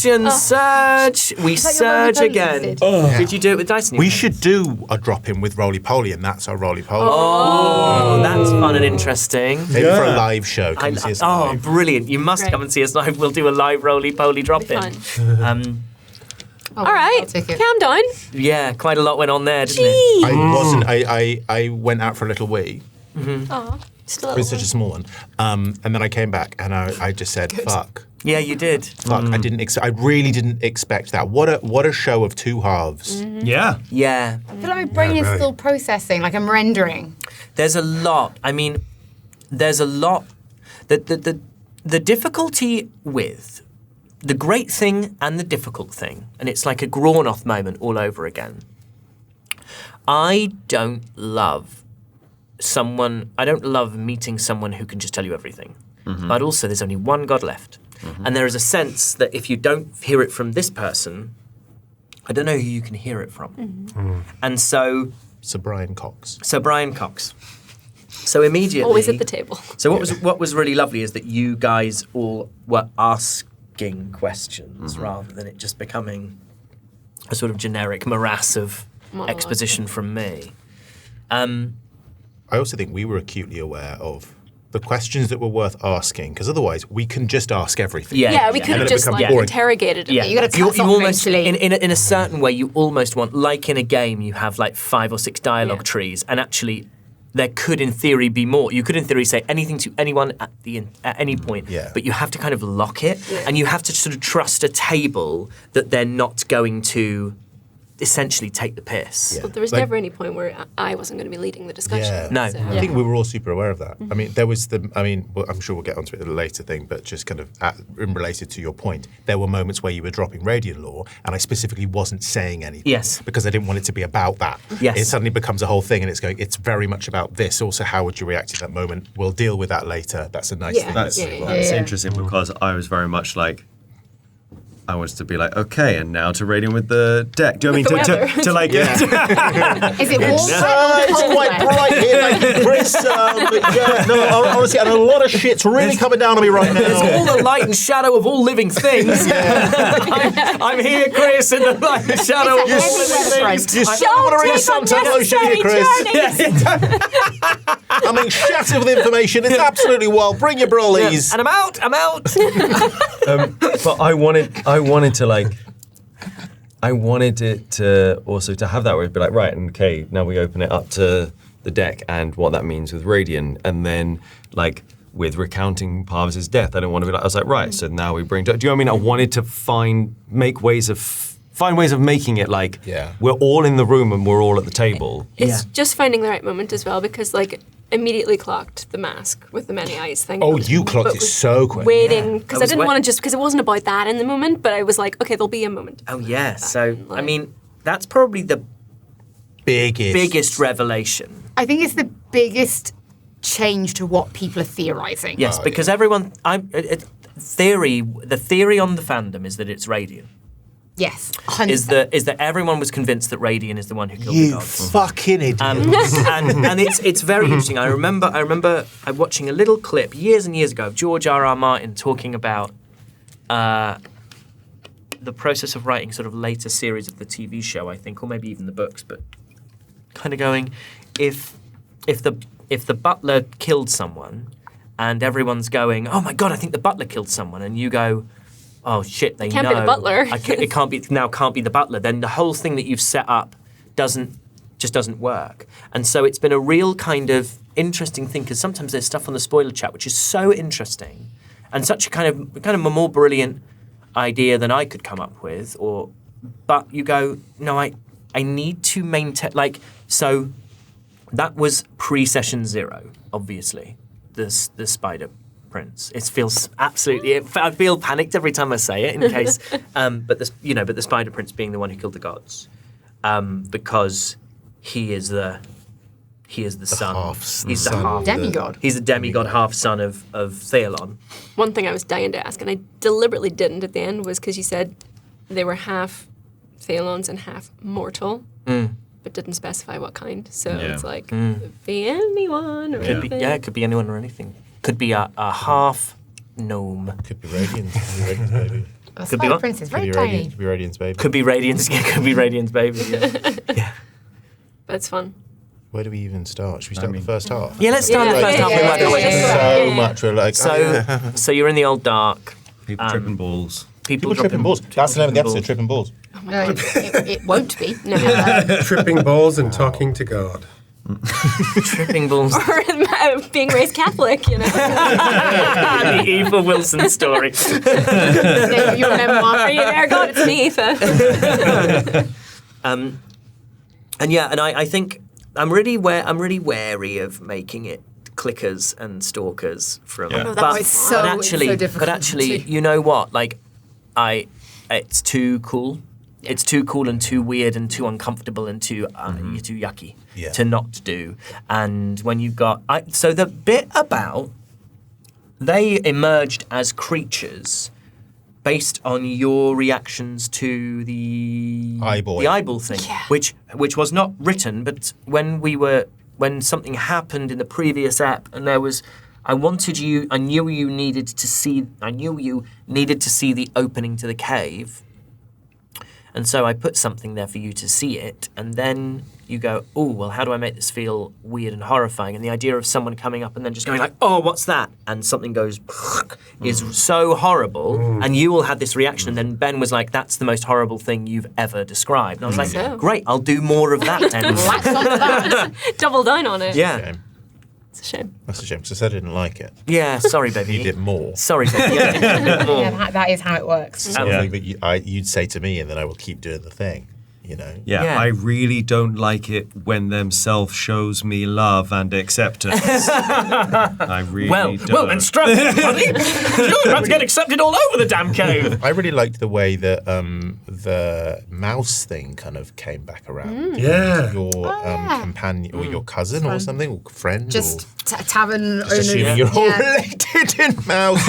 Emotion surge. We surge again. Did you do it with dice? We should do a drop-in with roly-poly, and that's our roly-poly. Oh, that's fun and interesting. Maybe for a live show. Come see us live. Brilliant. You must come and see us live. We'll do a live roly-poly drop-in. All right, calm down. Yeah, quite a lot went on there, didn't it? I went out for a little wee. Still It was such a small one. And then I came back and I just said, fuck. Yeah, you did. Fuck, I really didn't expect that. What a show of two halves. Yeah. Yeah. I feel like my brain is still processing, like I'm rendering. There's a lot. I mean, there's a lot. The difficulty with the great thing and the difficult thing, and it's like a Grornoth moment all over again. I don't love meeting someone who can just tell you everything. But also there's only one God left. And there is a sense that if you don't hear it from this person, I don't know who you can hear it from. And so... Sir Brian Cox. So immediately... Always at the table. So what was really lovely is that you guys all were asking questions rather than it just becoming a sort of generic morass of exposition from me. I also think we were acutely aware of the questions that were worth asking, because otherwise we can just ask everything. Yeah, we could have just interrogated it. Yeah, you got to cut off almost eventually. in a certain way. You almost want, like in a game, you have like 5 or 6 dialogue trees, and actually, there could, in theory, be more. You could, in theory, say anything to anyone at any point, but you have to kind of lock it, and you have to sort of trust a table that they're not going to essentially take the piss. But there was never any point where I wasn't going to be leading the discussion. Yeah. No. So, I think we were all super aware of that. I mean, there was I'm sure we'll get onto it in a later thing, but just kind of related to your point, there were moments where you were dropping Raidion lore, and I specifically wasn't saying anything. Yes. Because I didn't want it to be about that. Yes. It suddenly becomes a whole thing, and it's very much about this. Also, how would you react to that moment? We'll deal with that later. That's a nice thing. That's interesting because I was very much like, I wanted to be like, okay, and now to Raidion with the deck. Do you know what I mean? To like... Is it warm? It's quite bright here, thank you, Chris. Honestly, and a lot of shit's really coming down on me right now. There's all the light and shadow of all living things. I'm here, Chris, in the light and shadow of all living things. You still want to read some lotion here, Chris? I mean, shattered with information. It's absolutely wild. Bring your brollies. And I'm out. But I wanted it to also to have that where it'd be like, right, okay, now we open it up to the deck and what that means with Raidion, and then like with recounting Parvis's death, I don't want to be like, I was like, right, so now we bring. Do you know what I mean? I wanted to find ways of making it like we're all in the room and we're all at the table. It's just finding the right moment as well, because like immediately clocked the mask with the many eyes thing. Oh, you clocked it so quick. Waiting, because I didn't want to because it wasn't about that in the moment, but I was like, okay, there'll be a moment. Oh, yeah. So, I mean, that's probably the biggest revelation. I think it's the biggest change to what people are theorising. Yes, because everyone, the theory on the fandom is that it's Raidion. Yes, 100%. Is that everyone was convinced that Raidion is the one who killed the You gods. fucking idiot. And it's very interesting. I remember watching a little clip years and years ago of George R.R. Martin talking about the process of writing sort of later series of the TV show, I think, or maybe even the books, but kind of going, if the butler killed someone and everyone's going, oh my God, I think the butler killed someone, and you go, oh shit, they can't know. be the butler. It can't be the butler. Then the whole thing that you've set up doesn't work. And so it's been a real kind of interesting thing, because sometimes there's stuff on the spoiler chat which is so interesting and such a kind of a more brilliant idea than I could come up with. But you go, no, I need to maintain, like, so that was pre-session 0, obviously, the Spider Prince. It feels absolutely. I feel panicked every time I say it, in case. But the Spider Prince being the one who killed the gods, because he is the son. He's the half demigod. He's the demigod, half son of Theolon. One thing I was dying to ask, and I deliberately didn't at the end, was because you said they were half Theolons and half mortal. But didn't specify what kind. So it's like, could be anyone or anything. It could be anyone or anything. Could be a half gnome. Could be Raidion. Raidion's baby. A Could be spider what? princess, Could very be tiny. Could be Radiant's baby. Could be Radiant's. Could be Radiant's baby. Yeah. That's fun. Where do we even start? Should we start with the first half? Yeah, let's start the first half. yeah, We might yeah, as well. yeah, So much. We're like, So you're in the old dark. People tripping balls. people tripping balls. That's the name of the episode, tripping balls. No, it won't be. No. Tripping balls and talking to God. Tripping balls. Or being raised Catholic, you know. The Eva Wilson story. Your memoir. Are you there, God? It's me, Eva. And yeah, and I think I'm really wary of making it clickers and stalkers from. Yeah. Oh, that's so- it's so difficult but actually, to- you know what? Like, it's too cool. It's too cool and too weird and too uncomfortable and too yucky Yeah. to not do. And when you got so the bit about they emerged as creatures based on your reactions to the eyeball thing, which was not written, but when something happened in the previous ep, and there was, I knew you needed to see the opening to the cave, and so I put something there for you to see it, and then you go, oh, well, how do I make this feel weird and horrifying? And the idea of someone coming up and then just going like, oh, what's that? And something goes, is so horrible, and you all had this reaction, and then Ben was like, that's the most horrible thing you've ever described. And I was like, So. great, I'll do more of that then. Wax on that. Double down on it. Yeah. Shame. It's a shame. That's a shame because I said I didn't like it. Yeah, sorry, baby. You did more. Sorry, baby. Yeah, that is how it works. Something that you'd say to me, and then I will keep doing the thing. You know. Yeah, Yeah. I really don't like it when themself shows me love and acceptance. I really don't. and strap it, buddy. You're about to get accepted all over the damn cave. I really liked the way that the mouse thing kind of came back around. Yeah. Your companion or your cousin or something, or friend, Just or tavern just owners. assuming you're all Yeah. related in mouse.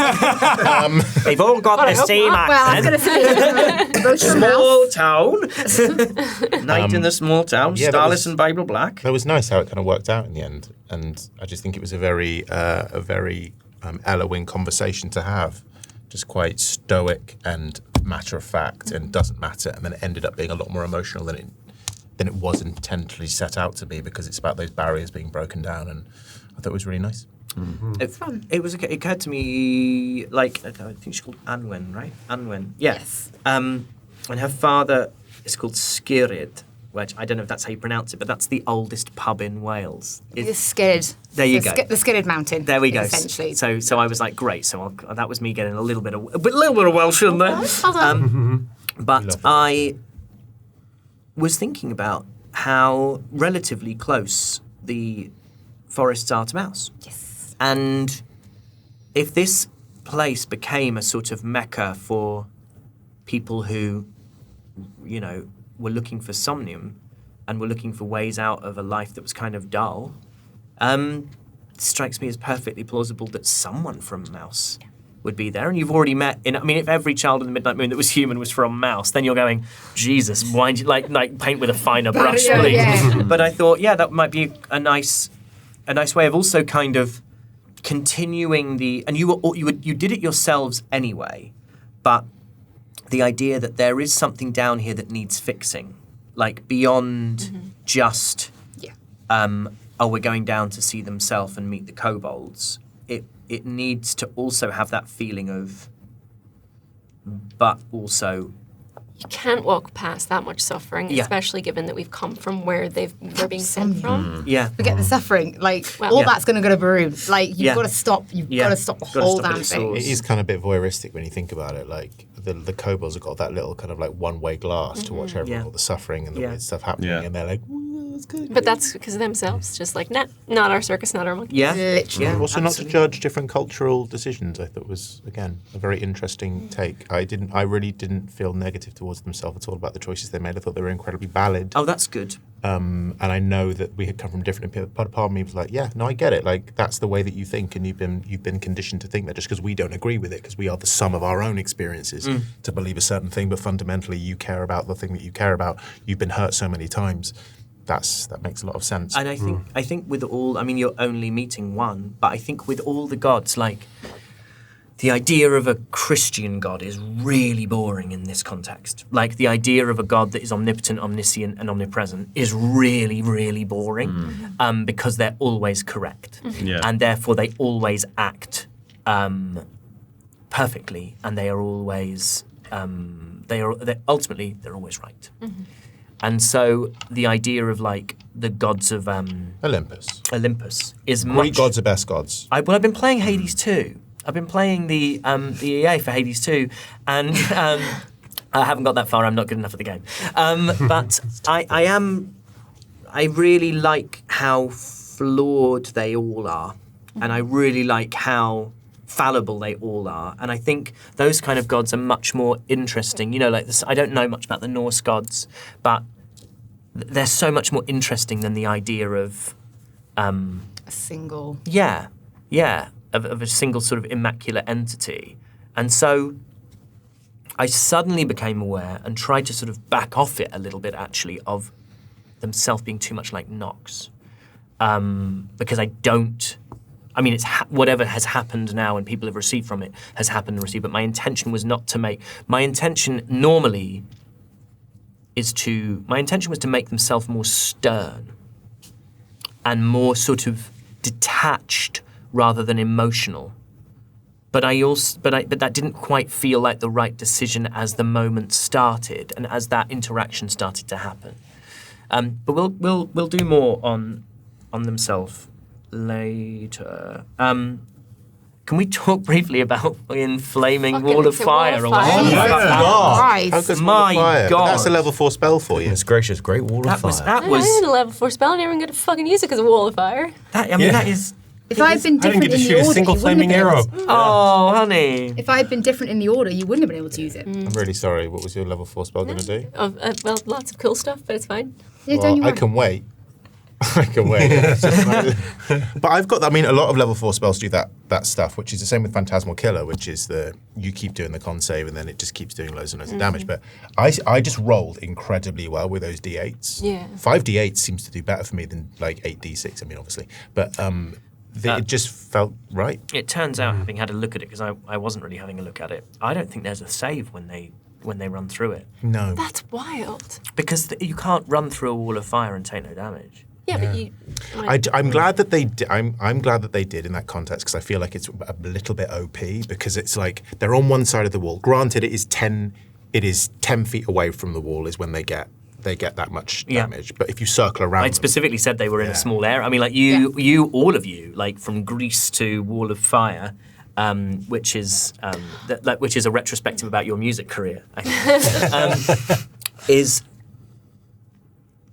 They've all got the same Well, I was going accent. to say, Small town. Night in the small town. yeah, that Starless was- and Bible Black. That was nice how it kind of worked out in the end, and I just think it was a very Ella-wing conversation to have, just quite stoic and matter of fact, and doesn't matter, and then it ended up being a lot more emotional than it was intentionally set out to be, because it's about those barriers being broken down, and I thought it was really nice. It occurred to me, like, I think she's called Anwen, right? Anwen. Yeah. Yes. And her father is called Skyrid, which I don't know if that's how you pronounce it, but that's the oldest pub in Wales. The Skidded. There you go. The Skidded Mountain. There we go. Essentially. So I was like, great. So that was me getting a little bit of Welsh in there. Well done. But I was thinking about how relatively close the forests are to Mouse. Yes. And if this place became a sort of mecca for people who, you know, were looking for somnium and were looking for ways out of a life that was kind of dull, strikes me as perfectly plausible that someone from Mouse would be there. And you've already met, if every child in the Midnight Moon that was human was from Mouse, then you're going, Jesus, why don't you like paint with a finer brush, yeah, please? yeah. But I thought, yeah, that might be a nice way of also kind of continuing and you did it yourselves anyway, but the idea that there is something down here that needs fixing, like beyond just, we're going down to see themselves and meet the kobolds. It needs to also have that feeling of, but also, You can't walk past that much suffering, Yeah. especially given that we've come from where they're being sent from. yeah. Forget the suffering. Like Well- all Yeah. that's going to go to Baroon. Like you've Yeah. got to stop. You've Yeah. got to stop the Gotta whole stop at damn its thing. source. It is kind of a bit voyeuristic when you think about it. Like the kobolds have got that little kind of like one-way glass to watch over Yeah. all the suffering and the Yeah. weird stuff happening, Yeah. and they're like, "Ooh, that's good." But that's because of themselves. Just like, nah, not our circus, not our monkey. Yeah. Literally. Yeah. Also, not to absolutely. judge different cultural decisions, I thought was again a very interesting take. I really didn't feel negative towards themselves at all about the choices they made. I thought they were incredibly valid. Oh, that's good. And I know that we had come from different. But part of me was like, yeah, no, I get it. Like that's the way that you think, and you've been conditioned to think that just because we don't agree with it, because we are the sum of our own experiences to believe a certain thing. But fundamentally, you care about the thing that you care about. You've been hurt so many times. That makes a lot of sense. And I think with all, you're only meeting one, but I think with all the gods, like the idea of a Christian God is really boring in this context. Like the idea of a God that is omnipotent, omniscient, and omnipresent is really, really boring because they're always correct. Yeah. And therefore they always act perfectly, and they are always, ultimately, they're always right. And so the idea of like the gods of Olympus. is Greek much... gods are best gods. I've been playing Hades 2. I've been playing the EA for Hades 2, and I haven't got that far. I'm not good enough at the game. But I really like how flawed they all are, and I really like how fallible they all are. And I think those kind of gods are much more interesting. You know, like this, I don't know much about the Norse gods, but they're so much more interesting than the idea of A single. of a single sort of immaculate entity. And so I suddenly became aware and tried to sort of back off it a little bit, actually, of themselves being too much like Nox. Because I don't... I mean, it's whatever has happened now and people have received from it has happened and received, but my intention was not to make... My intention normally is to... My intention was to make themselves more stern and more sort of detached rather than emotional. But that didn't quite feel like the right decision as the moment started and as that interaction started to happen. But we'll do more on themselves later. Can we talk briefly about Flaming Wall of Fire? Oh my God. How good's My Wall of Fire? God. That's a level 4 spell for you. It's gracious, great wall of fire. That I was had a level 4 spell, and I never going to fucking use it because of Wall of Fire. that. I mean, that is. If I had been I didn't different get to in shoot the a order, single you wouldn't flaming have been arrow. able to- Oh, honey. If I had been different in the order, you wouldn't have been able to use it. I'm really sorry. What was your level 4 spell going to do? Well, lots of cool stuff, but it's fine. Yeah, don't Well, you I want- can wait. I can wait. But I've got, I mean, a lot of level 4 spells do that stuff, which is the same with Phantasmal Killer, which is you keep doing the con save and then it just keeps doing loads and loads of damage. But I just rolled incredibly well with those D8s. Yeah. 5 D8s seems to do better for me than like 8 D6, I mean, obviously. But it just felt right. It turns out, having had a look at it, because I wasn't really having a look at it, I don't think there's a save when they run through it, No. That's wild. because you can't run through a wall of fire and take no damage. Yeah, but you... I'm glad that they did. I'm glad that they did in that context because I feel like it's a little bit OP because it's like they're on one side of the wall. Granted, it is 10 feet away from the wall is when they get that much damage. But if you circle around, It specifically said they were in Yeah. a small area. I mean, like all of you, like from Greece to Wall of Fire, which is which is a retrospective about your music career, I think,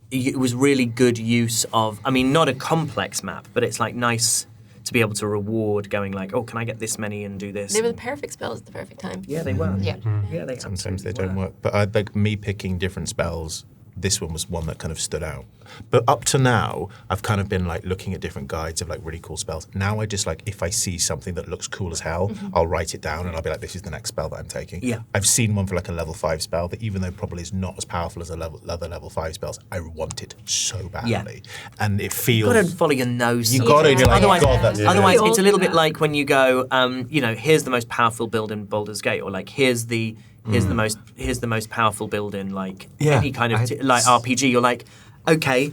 it was really good use of, I mean, not a complex map, but it's like nice to be able to reward going like, oh, can I get this many and do this? They were the perfect spells at the perfect time. Yeah, they were. Yeah. Yeah, they sometimes they absolutely don't were. work. But like me picking different spells, this one was one that kind of stood out. But up to now, I've kind of been like looking at different guides of like really cool spells. Now I just like, if I see something that looks cool as hell, I'll write it down and I'll be like, this is the next spell that I'm taking. Yeah. I've seen one for like a level 5 spell that even though probably is not as powerful as other level 5 spells, I want it so badly. Yeah. And it feels... You've got to follow your nose. You got to, you're like, Otherwise, God, that's... otherwise Yeah. it's a little bit like when you go, here's the most powerful build in Baldur's Gate, or like here's the most powerful build in like any kind of like RPG. You're like, okay,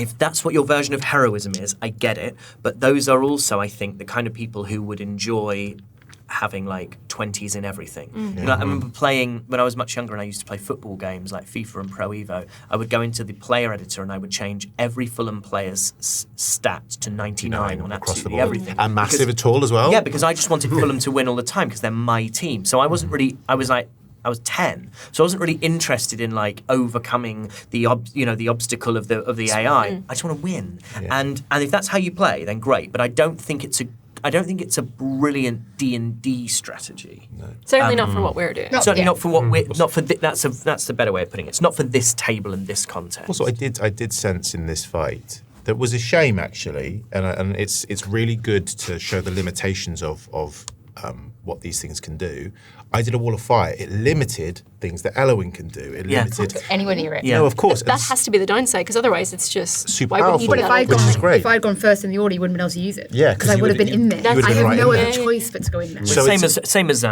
if that's what your version of heroism is, I get it. But those are also, I think, the kind of people who would enjoy having like 20s in everything. You know, I remember playing when I was much younger and I used to play football games like FIFA and Pro Evo. I would go into the player editor and I would change every Fulham player's stat to 99 on across the absolutely board. everything. And massive at all as well. Yeah, because I just wanted Fulham to win all the time because they're my team. So I wasn't really, I was 10, so I wasn't really interested in like overcoming the obstacle of the AI. I just want to win, and if that's how you play, then great. But I don't think it's a brilliant D&D strategy. No. Certainly not for what we're doing. Certainly not for what we're not for. That's the better way of putting it. It's not for this table and this context. Also, I did sense in this fight that was a shame actually, and it's really good to show the limitations of what these things can do. I did a wall of fire. It limited things that Elowin can do. It limited. Anywhere near it. Yeah. No, of course. That has to be the downside, because otherwise it's just Super why wouldn't you powerful. do But that? if I'd gone first in the order, you wouldn't have been able to use it. Yeah, because I you would have would've been in there. you would've I been have right no in other there. choice but to go in there. So same as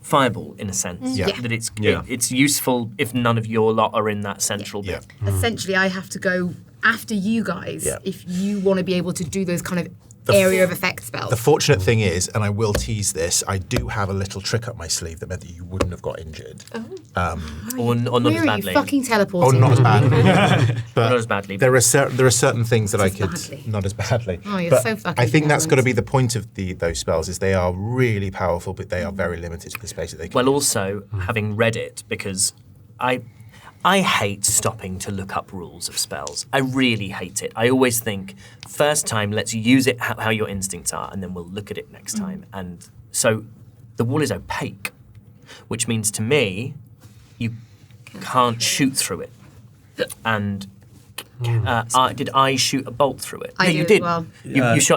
Fireball in a sense. Yeah. That Yeah. it's useful if none of your lot are in that central Yeah. bit. Essentially, I have to go after you guys Yeah. if you want to be able to do those kind of area of effect spells. The fortunate thing is, and I will tease this, I do have a little trick up my sleeve that meant that you wouldn't have got injured. Or not Where as are you badly. fucking Oh, teleporting? not as badly. Not as badly. There are certain things that I could badly. not as badly. Oh, you're but so fucking I think that's got to ignorant. be the point of those spells. Is they are really powerful, but they are very limited to the space that they can. Well, also having read it, because I hate stopping to look up rules of spells. I really hate it. I always think, first time, let's use it how your instincts are, and then we'll look at it next time. And so the wall is opaque, which means to me, you can't shoot through it. And did I shoot a bolt through it? I yeah, did you as did. well.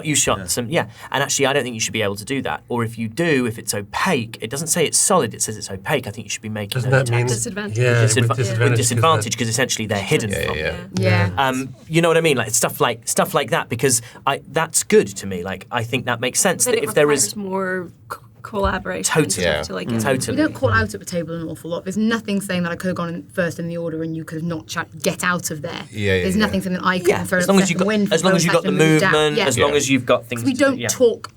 You shot some. Yeah, and actually, I don't think you should be able to do that. Or if you do, if it's opaque, it doesn't say it's solid. It says it's opaque. I think you should be making Doesn't those that mean attacks. Disadvantage. Yeah, With with disadvantage, because essentially they're hidden from you. Yeah. You know what I mean? Like stuff like that, because that's good to me. Like I think that makes sense. Then That it if there requires is more collaboration. Totally. And stuff to, like, get totally, We don't call out at the table an awful lot. There's nothing saying that I could have gone in first in the order and you could have not get out of there. Yeah, There's nothing saying that I couldn't throw as a long as you second wind. got, as long as you got the movement, as long as you've got things. we to don't do, yeah. talk.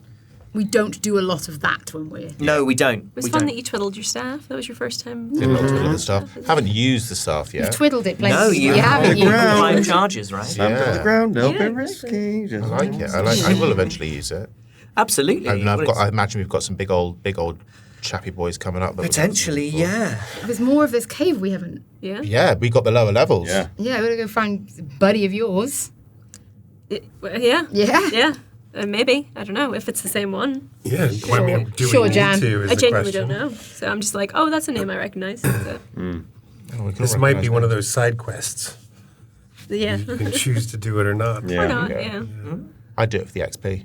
We don't do a lot of that when we're. No, we don't. It was we fun don't. that you twiddled your staff. That was your first time. Did not twiddle the staff. Haven't used the staff yet. You've twiddled it plenty. No, you haven't. You. climb charges, right? Yeah. Down to the ground, no Yeah, bit risky. Just I like it. I will eventually use it. Absolutely. And Well, I imagine we've got some big old chappy boys coming up. that we've got potentially, some- yeah. There's more of this cave we haven't. Yeah. Yeah, we got the lower levels. Yeah. Yeah, we're gonna go find a buddy of yours. Yeah. Yeah. Yeah. Maybe. I don't know if it's the same one. Yeah, I mean, do Sure, we need Jan. to? Is I the genuinely question. don't know. So I'm just like, oh, that's a name I recognize. So, Oh, we can This all might recognise be one of them. those side quests. yeah. You can choose to do it or not. Why not? Yeah. I'd do it for the XP.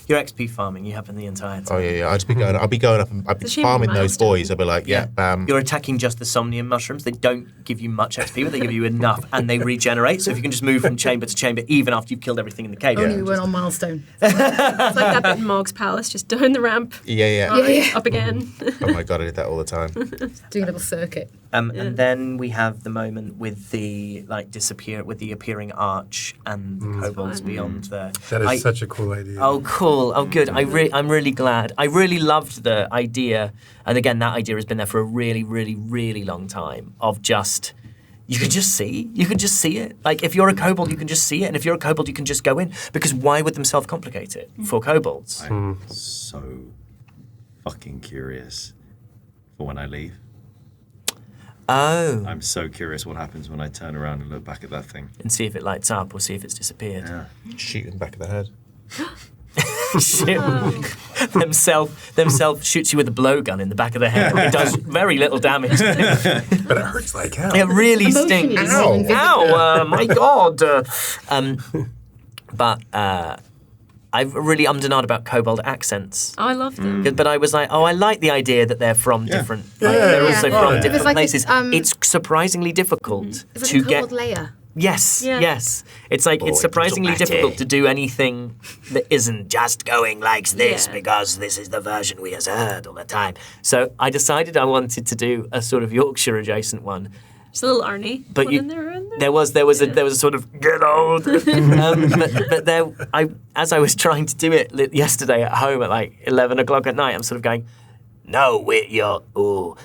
Your XP farming you have in the entire time. Oh yeah. I'll be going up and I'd be It's a shame farming for those milestone. boys. I'd be like, yeah, bam. You're attacking just the somnium mushrooms. They don't give you much XP, but they give you enough, and they regenerate. So if you can just move from chamber to chamber, even after you've killed everything in the cave. Only we weren't on milestone. It's like that bit in Mog's Palace, just down the ramp, Yeah. up again. Oh my god, I did that all the time. Doing a little circuit. And then we have the moment with the appearing arch and the kobolds beyond there. That is such a cool idea. Oh, cool. Oh, good. I'm really glad. I really loved the idea, and again, that idea has been there for a really, really, really long time. Of just, you can just see it. Like if you're a kobold, you can just see it, and if you're a kobold, you can just go in. Because why would themselves complicate it for kobolds? I'm so fucking curious for when I leave. Oh, I'm so curious what happens when I turn around and look back at that thing. and see if it lights up or see if it's disappeared. Yeah. Shoot in the back of the head. Themself shoots you with a blowgun in the back of the head. It does very little damage. But it hurts like hell. It really Emotionally, stinks. more than physically. Ow! My God. But I've really ummed and ahed about kobold accents. Oh, I love them. But I was like, I like the idea that they're from different. Like, Yeah, they're yeah. also Yeah. from It different was like places. it's, It's surprisingly difficult It's like to a get. kobold layer. Yes, Yeah. yes. It's like it's surprisingly difficult to do anything that isn't just going like this Yeah. because this is the version we has heard all the time. So I decided I wanted to do a sort of Yorkshire adjacent one. Just a little Arnie. But one you, in there. there was a sort of get old. But there, as I was trying to do it yesterday at home at like 11 o'clock at night, I'm sort of going, no, wait, you're oh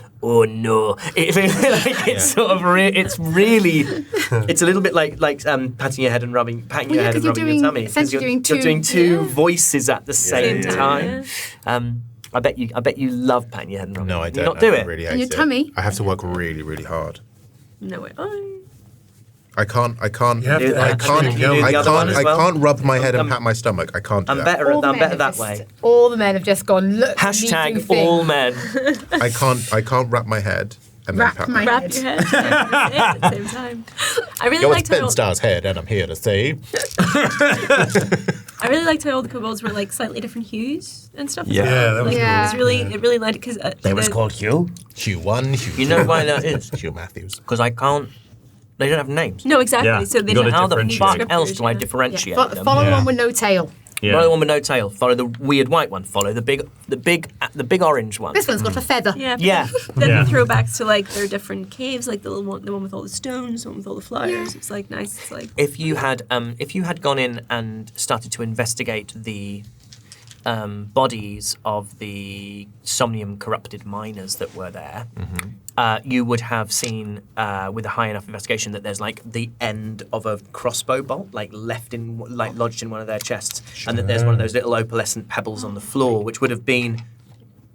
no. It's sort of it's really it's a little bit like patting your head and patting your head and rubbing your tummy. 'Cause essentially you're doing two Yeah. voices at the same Same time. time, I bet you love patting your head and rubbing. No, I You don't. not do I it. really hate And your it. tummy? I have to work really, really hard. No way. I can't. You have to I actually can't. go. the other one as well? I can't rub my head and I'm- pat my stomach. I can't do I'm that. better All the I'm men better have that just- way. All the men have just gone, look. Hashtag me do all things. men. I can't wrap my head And Wrap pat my Wrap head. your head at the same time. I really Go liked with how Pinstar's head, and I'm here to say. I really liked how all the kobolds were like slightly different hues and stuff. Yeah. Yeah, that was Like, Yeah. it was really it really liked it because They was called Hugh. Hugh 1, Hugh You know 2, why that is? Hugh Matthews. Because I can't. They don't have names. No, exactly. Yeah, So they you gotta didn't How the differentiate. fuck else do I Yeah. differentiate Fo- them? follow Yeah. one with no tail. Follow the one with no tail. Follow the weird white one. Follow the big orange one. This one's got a feather. Yeah. Yeah. Then Yeah. the throwbacks to like their different caves, like the one with all the stones, the one with all the flowers. It's like nice. It's like If you had gone in and started to investigate the bodies of the somnium corrupted miners that were there, you would have seen with a high enough investigation that there's like the end of a crossbow bolt, like lodged in one of their chests, and that there's one of those little opalescent pebbles on the floor, which would have been,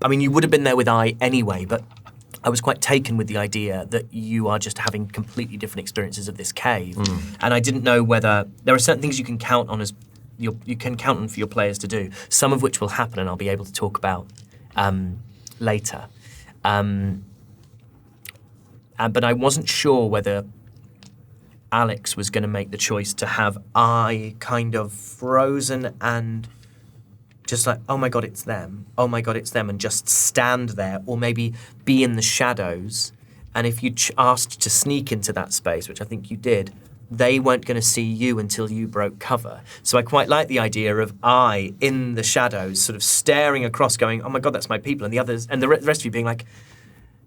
I mean, you would have been there with eye anyway, but I was quite taken with the idea that you are just having completely different experiences of this cave, and I didn't know whether there are certain things you can count on as you can count on for your players to do, some of which will happen, and I'll be able to talk about later. But I wasn't sure whether Alex was going to make the choice to have I kind of frozen and just like, oh my God, it's them. Oh my God, it's them. And just stand there, or maybe be in the shadows. And if you asked to sneak into that space, which I think you did, they weren't going to see you until you broke cover. So I quite like the idea of I in the shadows, sort of staring across, going, oh my God, that's my people. And the others, and the rest of you being like,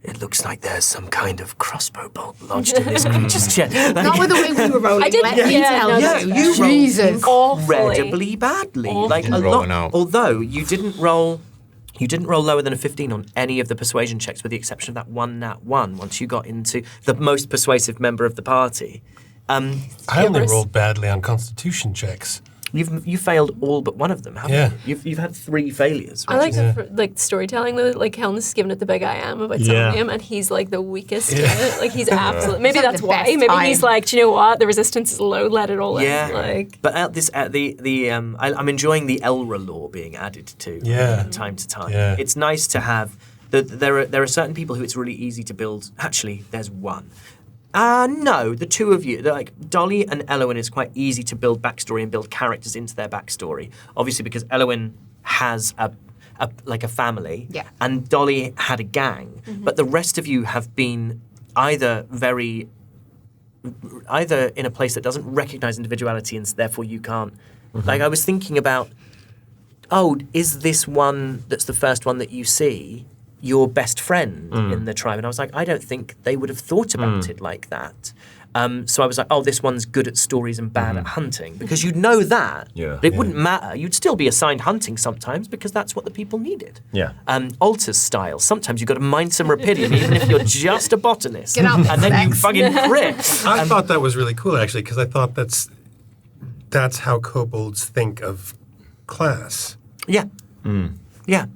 it looks like there's some kind of crossbow bolt lodged in this creature's chest. Not with the way we were rolling. I did- Let yeah, me yeah, tell no, you. that's fair. you Jesus. rolled Awfully. incredibly badly. Like a Didn't roll lot. one out. Although you didn't roll lower than a 15 on any of the persuasion checks, with the exception of that one nat 1 once you got into the most persuasive member of the party. I only Hubris. rolled badly on Constitution checks. You failed all but one of them, haven't Yeah. you? You've had 3 failures. I like Yeah. like storytelling though. Like Kelnys is giving it the big I am about Yeah. Somnium, and he's like the weakest. Yeah. In it. Like he's absolutely. Maybe It's like that's the why. best Maybe time. he's like, do you know what? The resistance is low. Let it all Yeah, in. Like but I'm enjoying the Elra law being added to Yeah. time to time. Yeah. It's nice to have. There are certain people who it's really easy to build. Actually, there's one. No, the two of you, like Dolly and Elowyn, is quite easy to build backstory and build characters into their backstory. Obviously, because Elowyn has a family, Yeah. and Dolly had a gang. But the rest of you have been either in a place that doesn't recognize individuality, and therefore you can't. Like I was thinking about, is this one that's the first one that you see your best friend in the tribe? And I was like, I don't think they would have thought about it like that. So I was like, this one's good at stories and bad at hunting, because you'd know that. Yeah. But it wouldn't matter. You'd still be assigned hunting sometimes, because that's what the people needed. Yeah. Alters style. Sometimes you've got to mind some rapidity, even if you're just a botanist. Get out and then you Max. fucking crit. I thought that was really cool, actually, because I thought that's how kobolds think of class. Yeah. Yeah.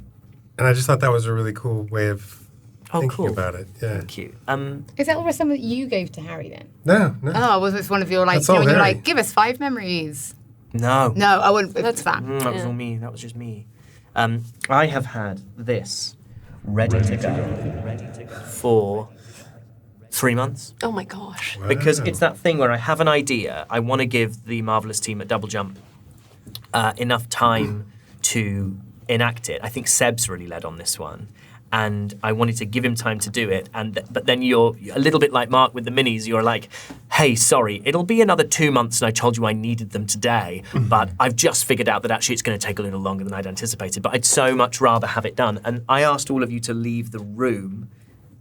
And I just thought that was a really cool way of thinking Cool. about it. Yeah. Cute. Is that all something that you gave to Harry then? No. Oh, was this one of your like, That's you know, all when you're Harry. like, give us 5 memories? No. No, I wouldn't. That's That's that. That was all me. That was just me. I have had this ready to go for 3 months. oh my gosh. Because it's that thing where I have an idea. I want to give the Marvelous team at Double Jump enough time to enact it. I think Seb's really led on this one. And I wanted to give him time to do it. But then you're a little bit like Mark with the minis. You're like, hey, sorry, it'll be another 2 months, and I told you I needed them today. But I've just figured out that actually it's going to take a little longer than I'd anticipated. But I'd so much rather have it done. And I asked all of you to leave the room,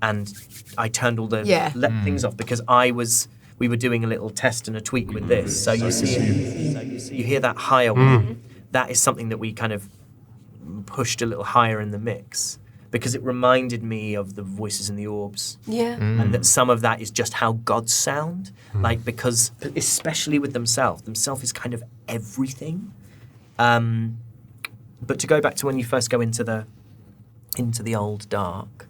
and I turned all the things off, because we were doing a little test and a tweak with this. So you see it, you hear that higher one. That is something that we kind of pushed a little higher in the mix, because it reminded me of the voices in the orbs. Yeah. And that some of that is just how gods sound. Like, because especially with themselves is kind of everything. But to go back to when you first go into the old dark,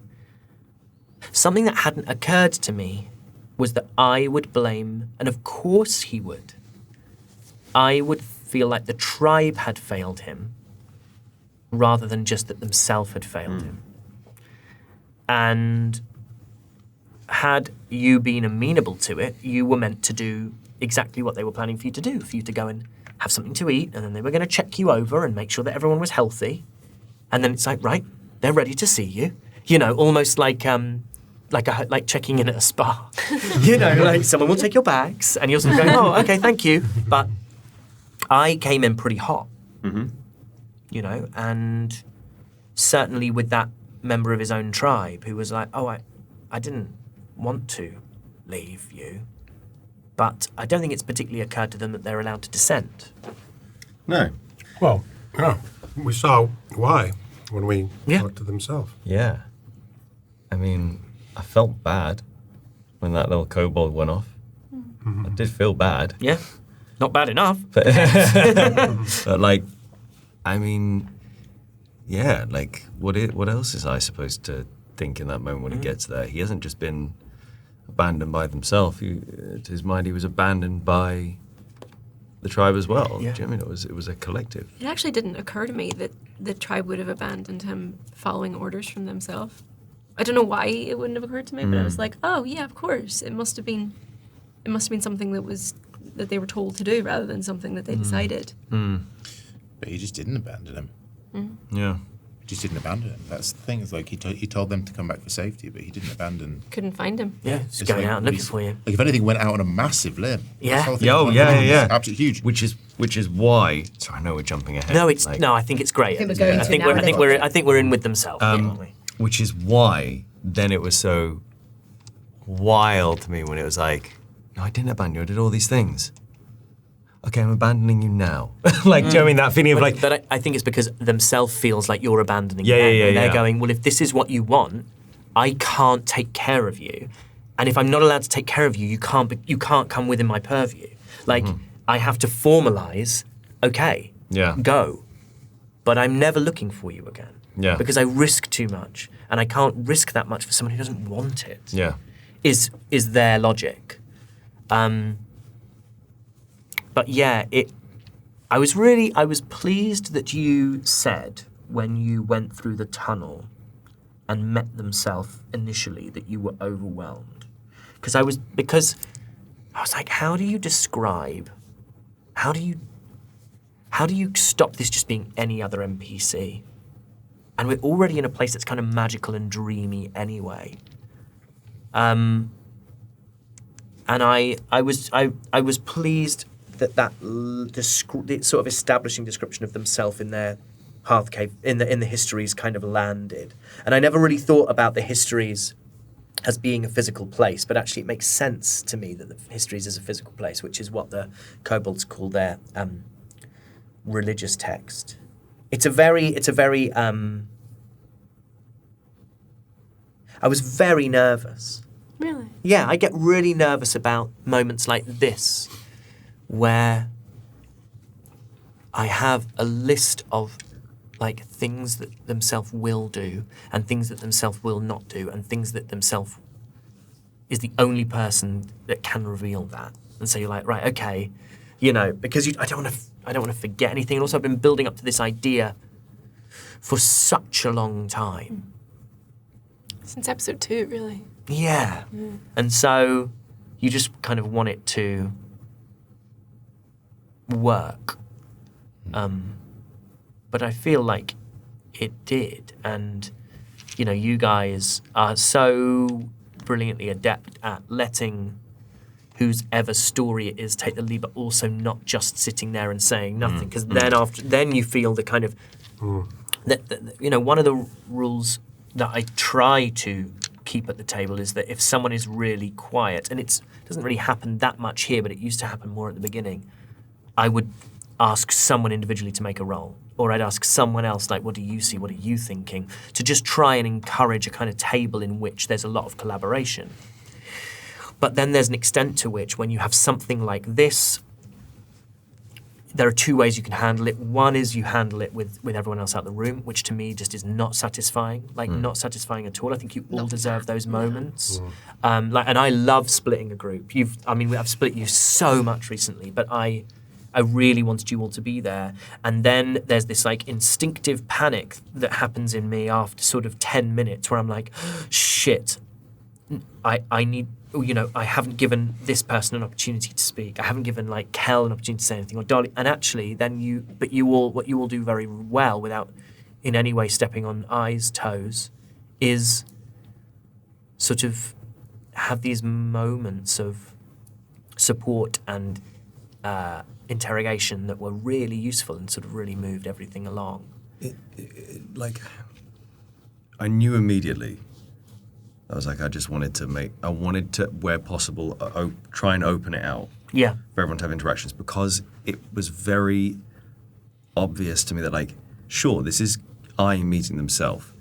something that hadn't occurred to me was that I would blame, and of course he would, I would feel like the tribe had failed him rather than just that themselves had failed him. And had you been amenable to it, you were meant to do exactly what they were planning for you to do, for you to go and have something to eat, and then they were going to check you over and make sure that everyone was healthy. And then it's like, right, they're ready to see you. You know, almost like checking in at a spa. You know, like someone will take your bags, and you're sort of going, oh, okay, thank you. But I came in pretty hot, you know, and certainly with that member of his own tribe who was like, oh, I didn't want to leave you. But I don't think it's particularly occurred to them that they're allowed to dissent. No. Well, yeah, we saw why when we Yeah. talked to themselves. Yeah. I mean, I felt bad when that little kobold went off. I did feel bad. Yeah, not bad enough. But like, I mean, yeah, like, what else is I supposed to think in that moment when he gets there? He hasn't just been abandoned by himself. To his mind, he was abandoned by the tribe as well. Yeah. Do you know what I mean? It was a collective. It actually didn't occur to me that the tribe would have abandoned him following orders from themselves. I don't know why it wouldn't have occurred to me, but I was like, oh yeah, of course. It must have been something that they were told to do rather than something that they decided. But he just didn't abandon him. Yeah. He just didn't abandon him. That's the thing. It's like he told them to come back for safety, but he didn't abandon. Couldn't find him. Yeah, just It's going like out and looking he's- for you. Like if anything, went out on a massive limb. Yeah. This whole thing Oh, was yeah. absolutely huge. Which is why. Sorry, I know we're jumping ahead. No, it's like, no. I think it's great. I think we're going I to think now, we're. I then. think we're in with themselves. aren't we? Which is why then it was so wild to me when it was like, no, I didn't abandon you. I did all these things. Okay, I'm abandoning you now. Like, do you know what I mean? That feeling of like, But I think it's because themselves feels like you're abandoning Yeah, them. yeah, yeah, And they're yeah. going, well, if this is what you want, I can't take care of you. And if I'm not allowed to take care of you, you can't come within my purview. Like, I have to formalize, okay, Yeah. go. But I'm never looking for you again. Yeah. Because I risk too much. And I can't risk that much for someone who doesn't want it. yeah. Is their logic. But yeah, I was pleased that you said when you went through the tunnel and met themselves initially that you were overwhelmed. Because I was like, how do you stop this just being any other NPC? And we're already in a place that's kind of magical and dreamy anyway. And I was pleased that the sort of establishing description of themselves in their hearth cave in the histories kind of landed. And I never really thought about the histories as being a physical place, but actually it makes sense to me that the histories is a physical place, which is what the kobolds call their religious text. It's a very I was very nervous. Really? Yeah, I get really nervous about moments like this, where I have a list of like things that themselves will do and things that themselves will not do and things that themselves is the only person that can reveal that. And so you're like, right, okay, you know, because I don't want to forget anything. And also I've been building up to this idea for such a long time. Since episode 2, really. Yeah. And so you just kind of want it to work. But I feel like it did. And, you know, you guys are so brilliantly adept at letting whose ever story it is take the lead, but also not just sitting there and saying nothing. Because then you feel the kind of, that, you know, one of the rules that I try to keep at the table is that if someone is really quiet, and it doesn't really happen that much here, but it used to happen more at the beginning, I would ask someone individually to make a roll. Or I'd ask someone else, like, what do you see? What are you thinking? To just try and encourage a kind of table in which there's a lot of collaboration. But then there's an extent to which when you have something like this, there are two ways you can handle it. One is you handle it with everyone else out the room, which to me just is not satisfying, not satisfying at all. I think you all deserve those moments. And I love splitting a group. I've split you so much recently, but I really wanted you all to be there. And then there's this like instinctive panic that happens in me after sort of 10 minutes where I'm like, shit, I need, I haven't given this person an opportunity to speak. I haven't given like Kel an opportunity to say anything, or Dolly. And actually, then what you all do very well without in any way stepping on I's toes, is sort of have these moments of support and interrogation that were really useful and sort of really moved everything along. I knew immediately. I was like, I wanted to, where possible, try and open it out Yeah. for everyone to have interactions, because it was very obvious to me that, like, sure, this is I meeting themselves,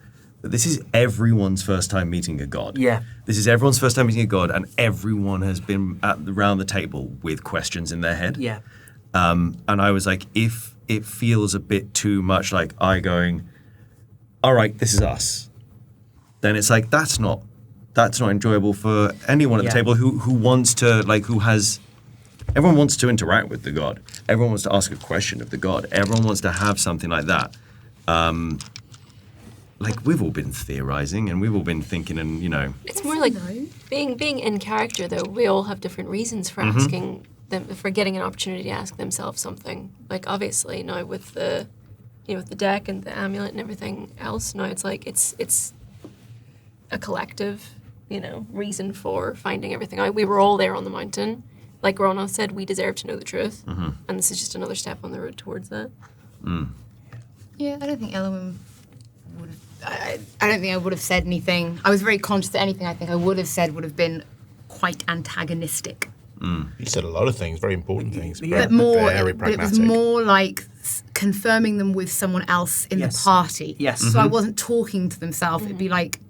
but this is everyone's first time meeting a god. Yeah. This is everyone's first time meeting a god, and everyone has been around the table with questions in their head. Yeah. And I was like, if it feels a bit too much like I going, all right, this is us, then it's like, that's not enjoyable for anyone at the table who wants to, like, everyone wants to interact with the god. Everyone wants to ask a question of the god. Everyone wants to have something like that. Like, we've all been theorizing and we've all been thinking, and, It's more like being in character, though. We all have different reasons for asking them, for getting an opportunity to ask themselves something. Like, obviously, now with the, with the deck and the amulet and everything else, now it's like it's a collective, reason for finding everything out. We were all there on the mountain. Like Ronald said, we deserve to know the truth, and this is just another step on the road towards that. Yeah, I don't think Elohim would have. I don't think I would have said anything. I was very conscious that anything I think I would have said would have been quite antagonistic. You said a lot of things, very important things, But it was more like confirming them with someone else in the party. Yes. So I wasn't talking to themselves. It'd be like,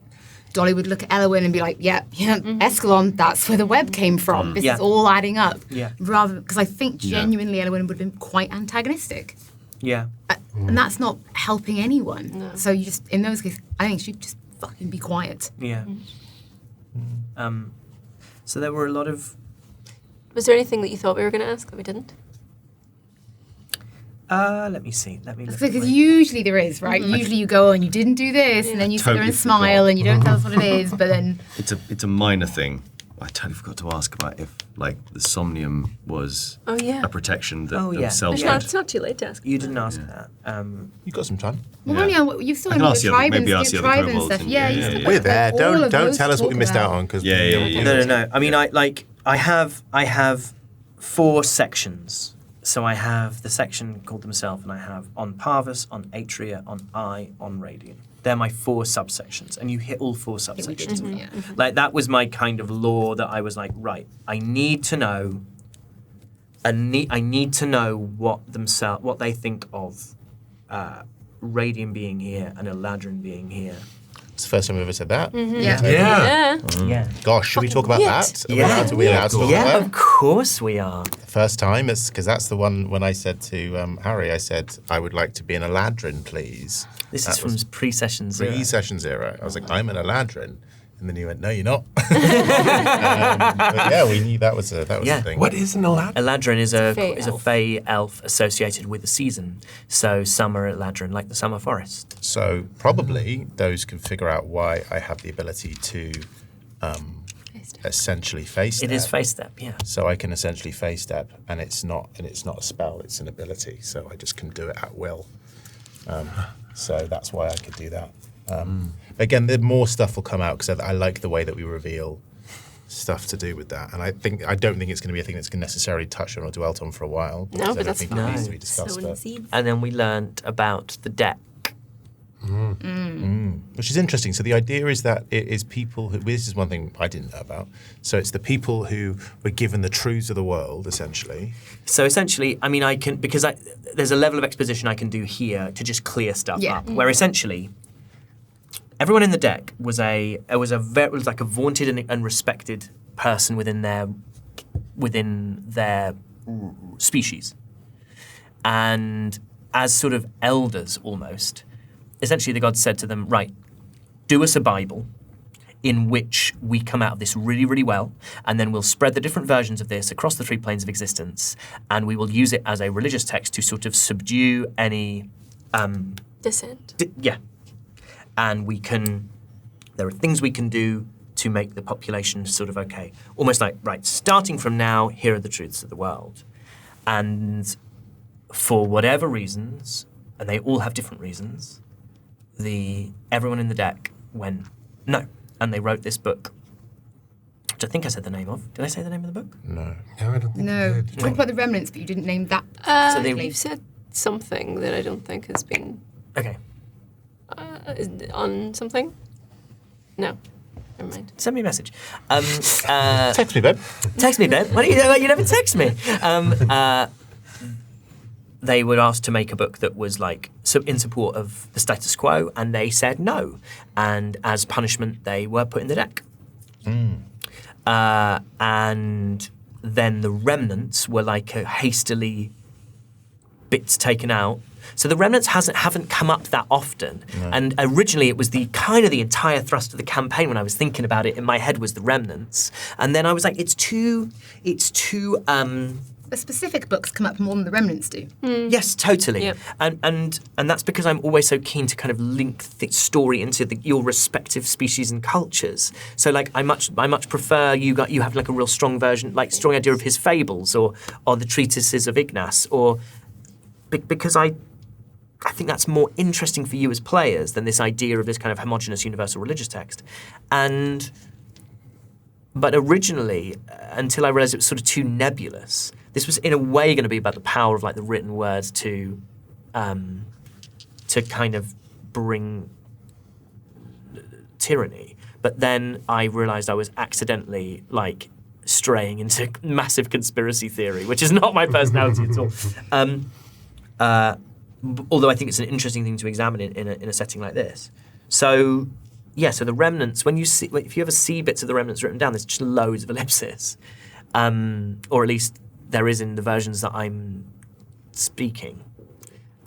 Dolly would look at Elwyn and be like, Escalon, that's where the web came from. This is all adding up. Yeah. Rather, because I think genuinely Elwyn would have been quite antagonistic. Yeah. And that's not helping anyone. No. So you just, in those cases, I think she'd just fucking be quiet. Yeah. So there were a lot of... Was there anything that you thought we were going to ask that we didn't? Let me see. Let me look. Because usually there is, right? Usually you go, and you didn't do this, and then you sit there and smile, and you don't tell us what it is, but then... It's a minor thing. I totally forgot to ask about if, like, the somnium was a protection that themselves had. It's not too late to ask. You didn't ask that. You've got some time. Well, you've still got the tribe and stuff. We're there. Don't tell us what we missed out on. Cause No. I mean, I have 4 sections. So I have the section called themselves, and I have on Parvus, on Atria, on on Raidion. They're my 4 subsections, and you hit all 4 subsections. Like, that was my kind of law that I was like, right, I need to know. I need to know what they think of Raidion being here and Eladrin being here. It's the first time we've ever said that. Yeah. Gosh, should we talk about that? Are we allowed to talk about that? Of course we are. First time, because that's the one when I said to Harry, I said, I would like to be an Eladrin, please. This is from pre-session 0. Pre-session 0. I was like, I'm an Eladrin. And then he went, no, you're not. But yeah, we knew that was a thing. What is an Eladrin? Eladrin is a fey elf associated with the season. So summer Eladrin, like the summer forest. So probably those can figure out why I have the ability to essentially face step. It is face step, yeah. So I can essentially face step, and it's not a spell, it's an ability. So I just can do it at will. So that's why I could do that. Again, the more stuff will come out because I like the way that we reveal stuff to do with that, and I don't think it's going to be a thing that's going to necessarily touch on or dwelt on for a while. No, but that's fine. It needs to be discussed. And then we learnt about the deck, which is interesting. So the idea is that it is people who. This is one thing I didn't know about. So it's the people who were given the truths of the world, essentially. So essentially, I mean, there's a level of exposition I can do here to just clear stuff up, where essentially. Everyone in the deck was like a vaunted and respected person within their species, and as sort of elders almost. Essentially, the gods said to them, "Right, do us a Bible, in which we come out of this really, really well, and then we'll spread the different versions of this across the 3 planes of existence, and we will use it as a religious text to sort of subdue any dissent." And there are things we can do to make the population sort of okay. Almost like, right, starting from now, here are the truths of the world. And for whatever reasons, and they all have different reasons, everyone in the deck went, no. And they wrote this book, which I think I said the name of. Did I say the name of the book? No. No, I don't think No, you you did. talked about the remnants, but you didn't name that. So they- You've said something that I don't think has been Okay. on something. No, never mind. Send me a message. Text me, Ben. Text me, Ben. Why don't you never text me? They were asked to make a book that was like in support of the status quo, and they said no. And as punishment, they were put in the deck. And then the remnants were like a hastily bits taken out. So the remnants haven't come up that often. No. And originally it was the entire thrust of the campaign when I was thinking about it in my head was the remnants. And then I was like, it's too The specific books come up more than the remnants do. Yes, totally. Yep. And that's because I'm always so keen to kind of link the story into your respective species and cultures. So like I much prefer you have like a real strong version, like strong idea of his fables or the treatises of Ignace, or because I think that's more interesting for you as players than this idea of this kind of homogenous universal religious text. But originally, until I realised it was sort of too nebulous, this was in a way going to be about the power of like the written words to kind of bring tyranny. But then I realised I was accidentally like straying into massive conspiracy theory, which is not my personality at all. Although I think it's an interesting thing to examine in a setting like this. So, yeah, so the remnants, if you ever see bits of the remnants written down, there's just loads of ellipsis. Or at least there is in the versions that I'm speaking.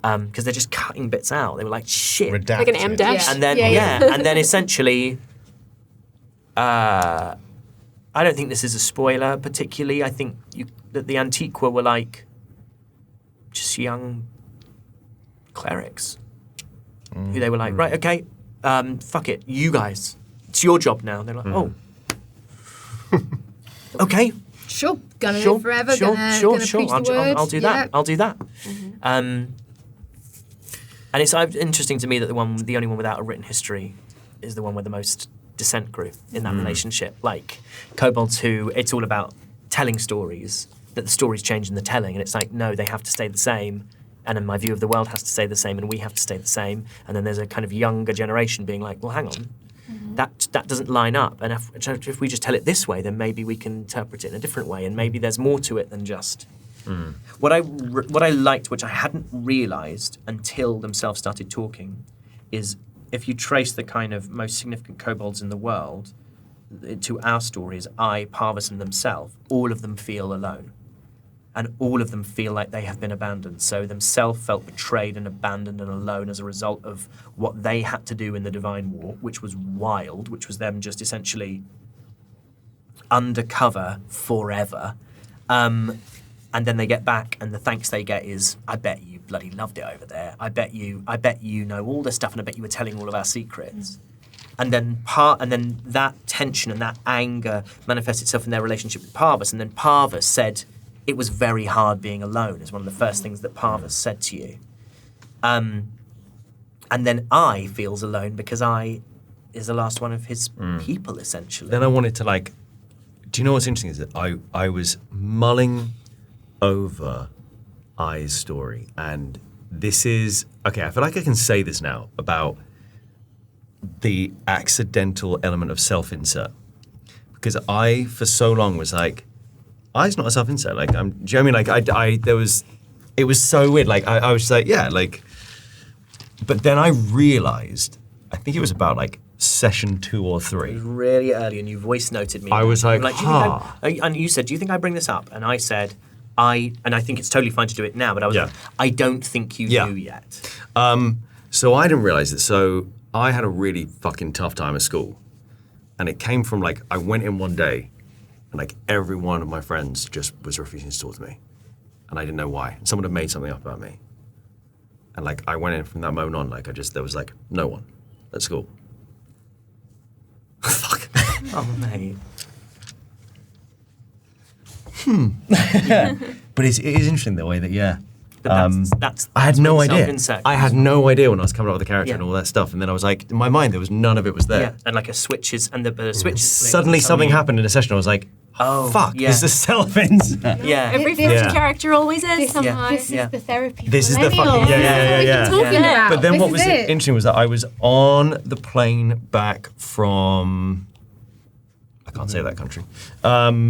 Because they're just cutting bits out. They were like, shit. Redacted. Like an M dash. And then, and then essentially, I don't think this is a spoiler particularly. I think that the Antiqua were like just young clerics who they were like, right, okay, fuck it, you guys, it's your job now. And they're like, oh, okay, Sure, gonna live forever. sure, gonna preach the word. I'll do that. Yeah. I'll do that. And it's interesting to me that the only one without a written history is the one with the most dissent grew in that relationship. Like kobolds, who it's all about telling stories, that the stories change in the telling, and it's like, no, they have to stay the same. And then my view of the world has to stay the same, and we have to stay the same. And then there's a kind of younger generation being like, well, hang on, that doesn't line up. And if we just tell it this way, then maybe we can interpret it in a different way, and maybe there's more to it than just. What I liked, which I hadn't realised until themselves started talking, is if you trace the kind of most significant kobolds in the world to our stories, Parvis and themselves, all of them feel alone. And all of them feel like they have been abandoned. So themselves felt betrayed and abandoned and alone as a result of what they had to do in the Divine War, which was wild, which was them just essentially undercover forever. And then they get back, and the thanks they get is, I bet you bloody loved it over there. I bet you know all this stuff, and I bet you were telling all of our secrets. And then that tension and that anger manifests itself in their relationship with Parvis. And then Parvis said, it was very hard being alone, is one of the first things that Parvis said to you. And then I feels alone because I is the last one of his people, essentially. Then I wanted to do you know what's interesting is that I was mulling over I's story, and this is, okay, I feel like I can say this now about the accidental element of self-insert. Because I, for so long, was like, I's not a self-insert. Like, do you know what I mean? Like, it was so weird. Like, I was just like, yeah, like, but then I realized, I think it was about like session 2 or 3. It was really early, and you voice noted me. I was like, do you think and you said, do you think I bring this up? And I said, and I think it's totally fine to do it now, but I was like, I don't think you do yet. So I didn't realize it. So I had a really fucking tough time at school. And it came from like, I went in one day, and like every one of my friends just was refusing to talk to me. And I didn't know why. Someone had made something up about me. And like, I went in from that moment on, like there was like no one at school. Fuck. Oh, mate. But it is interesting the way that, But that's I had no when idea. self-insect- I had no idea when I was coming up with the character Yeah. and all that stuff. And then I was like, in my mind, none of it was there. Yeah, and like a switch is, and the switch is split, Suddenly and something happened in a session. I was like, Oh, fuck, yeah. this is self-insect. Yeah. Every This- first Yeah. character always is This, somehow. this Yeah. is the therapy. This is the millennial. fucking- yeah, This is what we've been talking Yeah. about. But then This what is was it. interesting was that I was on the plane back from... I can't say that country. No,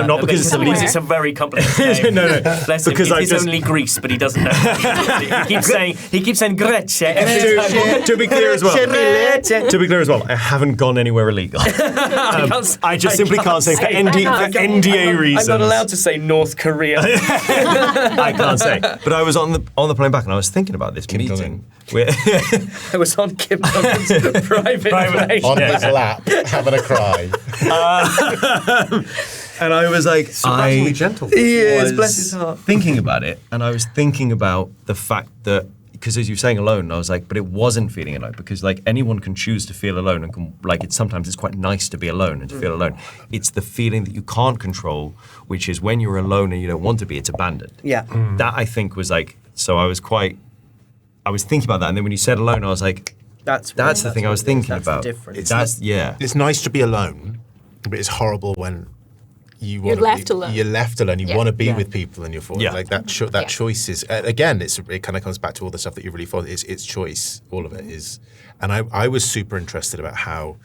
not because it's somewhere. it's a very complicated name. No. Bless him. Because I It's just- only Greece, but he doesn't know. he keeps saying Grece every time. to be clear as well, I haven't gone anywhere illegal. I just simply can't say for NDA reasons. I'm not allowed to say North Korea. I can't say. But I was on the plane back and I was thinking about this meeting. I was on Kim Jong-un's private plane. On his lap, having a cry. And I was like, Surprisingly gentle. He is, was bless his heart. thinking about it, and I was thinking about the fact that, because as you were saying alone, I was like, but it wasn't feeling alone, because like anyone can choose to feel alone, and can, like sometimes it's quite nice to be alone and to feel alone. It's the feeling that you can't control, which is when you're alone and you don't want to be, it's abandoned. Yeah. That I think was like, so I was thinking about that, and then when you said alone, I was like, that's the thing I was thinking about. The difference. It's nice to be alone, but it's horrible when You're left alone. You're left alone. You Yeah. want to be Yeah. with people, and you're for Yeah. like that. That choice is again. It kind of comes back to all the stuff that you really follow. It's choice. All of it is, and I was super interested about how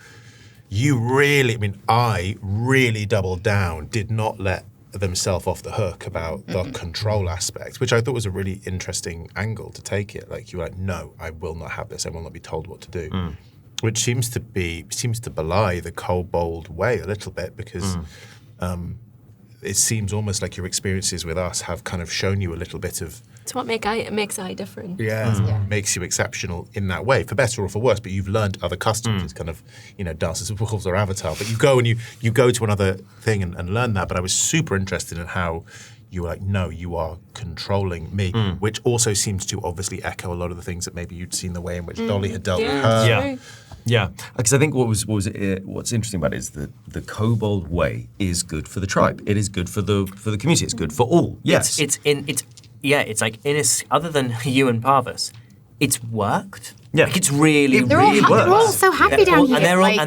you really. I mean, I really doubled down. Did not let themselves off the hook about the control aspect, which I thought was a really interesting angle to take it. Like you were like, no, I will not have this. I will not be told what to do. Which seems to belie the kobold way a little bit, because it seems almost like your experiences with us have kind of shown you a little bit of It's what makes I different. makes you exceptional in that way, for better or for worse. But you've learned other customs. It's kind of Dances with Wolves or Avatar. But you go and you go to another thing and learn that. But I was super interested in how you were like, no, you are controlling me, which also seems to obviously echo a lot of the things that maybe you'd seen the way in which Dolly had dealt with her. Yeah. Yeah, because I think what's interesting about it is that the kobold way is good for the tribe. It is good for the community. It's good for all. Yes, It's like other than you and Parvus, it's worked. Yeah. Like it's really, They're really all, worked. they're all so happy down here. And they're like,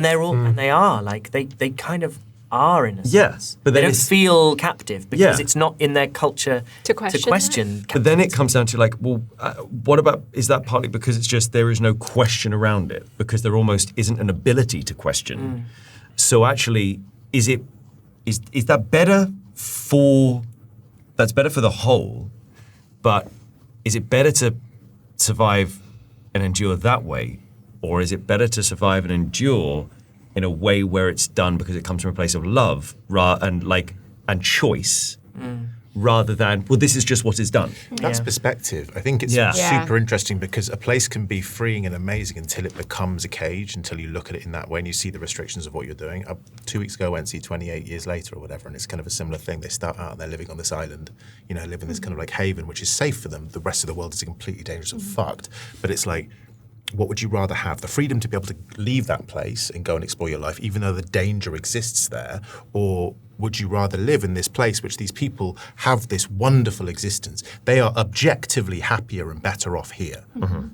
all, like they kind of are in a sense. Yeah, but they then don't it's- feel captive because Yeah. it's not in their culture To question but then it comes down to like, well, what about, is that partly because it's just there is no question around it, because there almost isn't an ability to question. So actually, is that better that's better for the whole, but is it better to survive and endure that way, or is it better to survive and endure in a way where it's done because it comes from a place of love and choice, rather than, well, this is just what is done. That's perspective. I think it's Yeah. super interesting, because a place can be freeing and amazing until it becomes a cage, until you look at it in that way and you see the restrictions of what you're doing. 2 weeks ago, I went to see 28 Years Later or whatever, and it's kind of a similar thing. They start out and they're living on this island, live in this kind of like haven, which is safe for them. The rest of the world is completely dangerous and fucked. But it's like, what would you rather have? The freedom to be able to leave that place and go and explore your life, even though the danger exists there? Or would you rather live in this place which these people have this wonderful existence? They are objectively happier and better off here.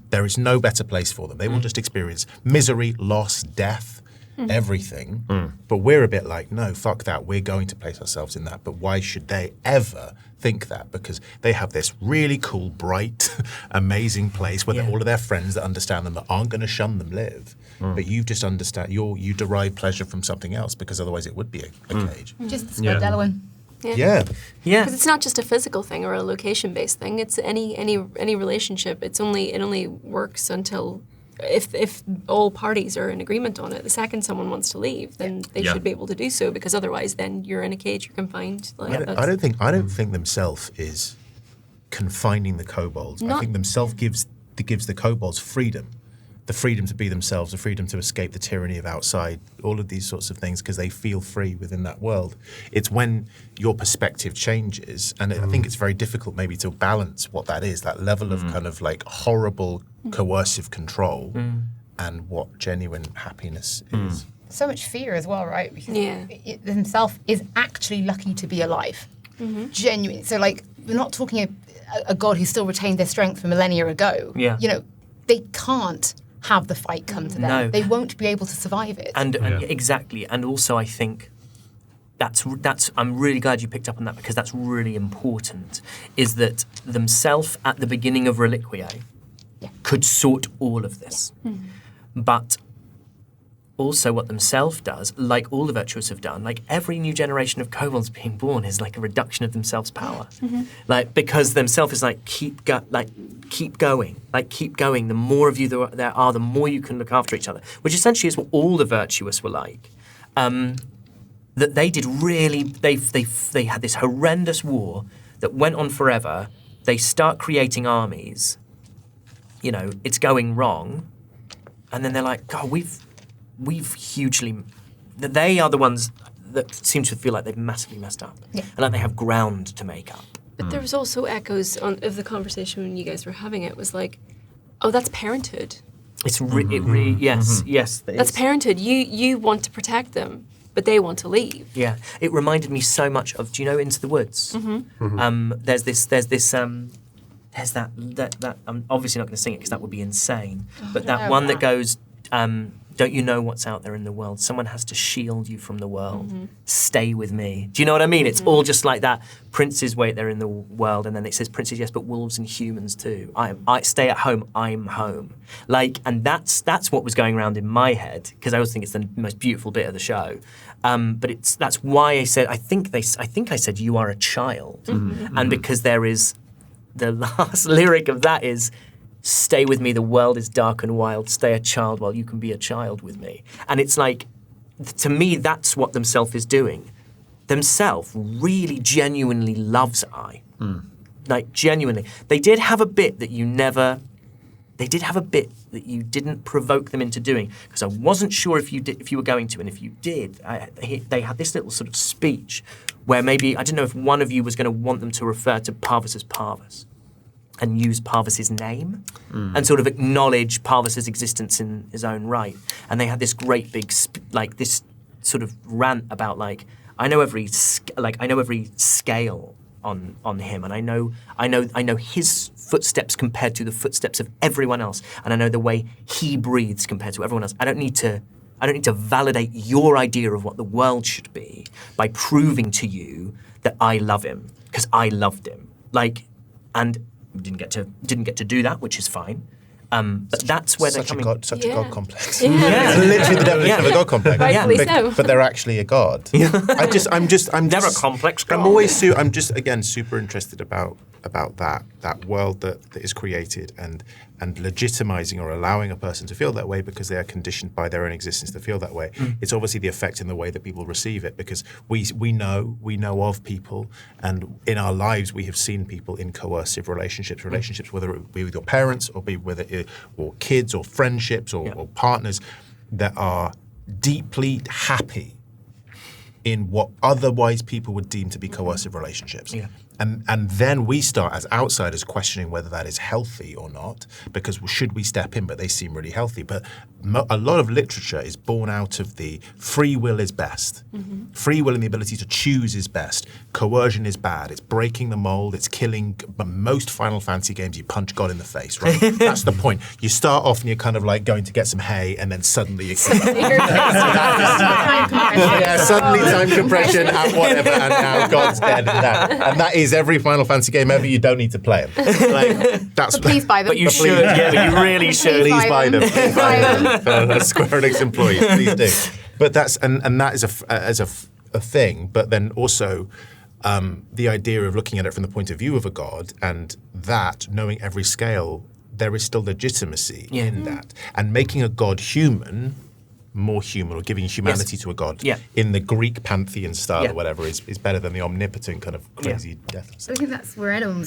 There is no better place for them. They will just experience misery, loss, death, everything. But we're a bit like, no, fuck that. We're going to place ourselves in that. But why should they ever think that? Because they have this really cool, bright, amazing place where all of their friends that understand them, that aren't going to shun them, live. But you just understand, you derive pleasure from something else, because otherwise it would be a cage. just spread Delaware. Yeah. Because it's not just a physical thing or a location-based thing. It's any relationship. It only works until if all parties are in agreement on it. The second someone wants to leave, then they should be able to do so, because otherwise, then you're in a cage. You're confined. Like I don't think themselves is confining the kobolds. I think themselves gives the kobolds freedom. The freedom to be themselves, the freedom to escape the tyranny of outside, all of these sorts of things, because they feel free within that world. It's when your perspective changes, and I think it's very difficult maybe to balance what that is, that level of kind of like horrible coercive control, and what genuine happiness is. so much fear as well, right? Because Yeah. it himself is actually lucky to be alive. Genuine. So, like, we're not talking a god who still retained their strength from millennia ago. Yeah. You know, they can't have the fight come to them. No. They won't be able to survive it. And exactly, and also I think that's I'm really glad you picked up on that, because that's really important. Is that themselves at the beginning of Reliquiae could sort all of this, but also what themselves does, like all the virtuous have done, like every new generation of kobolds being born is like a reduction of themselves' power, like because themselves is like keep going. The more of you there are, the more you can look after each other, which essentially is what all the virtuous were like. That they did really, they had this horrendous war that went on forever. They start creating armies. You know, it's going wrong, and then they're like, God, we've hugely. They are the ones that seem to feel like they've massively messed up, and like they have ground to make up. But there was also echoes of the conversation when you guys were having it. Was like, oh, that's parenthood. It's yes. That's parenthood. You want to protect them, but they want to leave. Yeah, it reminded me so much of. Do you know Into the Woods? There's that. I'm obviously not going to sing it because that would be insane. But that one that goes, don't you know what's out there in the world? Someone has to shield you from the world. Stay with me. Do you know what I mean? It's all just like that. Princes wait there in the world, and then it says princes, yes, but wolves and humans too. I stay at home. I'm home. Like, and that's what was going around in my head, because I always think it's the most beautiful bit of the show. But that's why I said I think I said you are a child, and because there is. The last lyric of that is, stay with me, the world is dark and wild, stay a child while you can be a child with me. And it's like, to me, that's what Themself is doing. Themself really genuinely loves I. Like, genuinely. They did have a bit that you didn't provoke them into doing, because I wasn't sure if you were going to, and if you did, they had this little sort of speech where maybe, I don't know if one of you was going to want them to refer to Parvus as Parvus and use Parvus's name and sort of acknowledge Parvus's existence in his own right. And they had this great big, this sort of rant about like, I know every scale on him, and I know his footsteps compared to the footsteps of everyone else, and I know the way he breathes compared to everyone else. I don't need to validate your idea of what the world should be by proving to you that I love him, because I loved him. Like, and didn't get to do that, which is fine. But that's where they're coming. Such a god complex. Yeah. It's literally the definition of a god complex. Rightfully so. But they're actually a god. They're a complex god. I'm always super interested about that world that is created and legitimizing or allowing a person to feel that way because they are conditioned by their own existence to feel that way. It's obviously the effect in the way that people receive it, because we know of people, and in our lives we have seen people in coercive relationships, whether it be with your parents or be with or kids or friendships or partners that are deeply happy in what otherwise people would deem to be coercive relationships. Yeah. And then we start as outsiders questioning whether that is healthy or not, because should we step in, but they seem really healthy. But a lot of literature is born out of the free will is best. Free will and the ability to choose is best. Coercion is bad. It's breaking the mold. It's killing. But most Final Fantasy games, you punch God in the face, right? That's the point. You start off and you're kind of like going to get some hay, and then suddenly you suddenly time compression and whatever, and now God's dead and that is every Final Fantasy game ever. You don't need to play them. But please buy them. But you should. Yeah, but you really should. Please buy them. Please buy them. For Square Enix employees, please do. But that's and that is a thing. But then also the idea of looking at it from the point of view of a god, and that knowing every scale, there is still legitimacy in that, and making a god more human, or giving humanity to a god in the Greek pantheon style or whatever is better than the omnipotent kind of crazy death. I think that's where anyone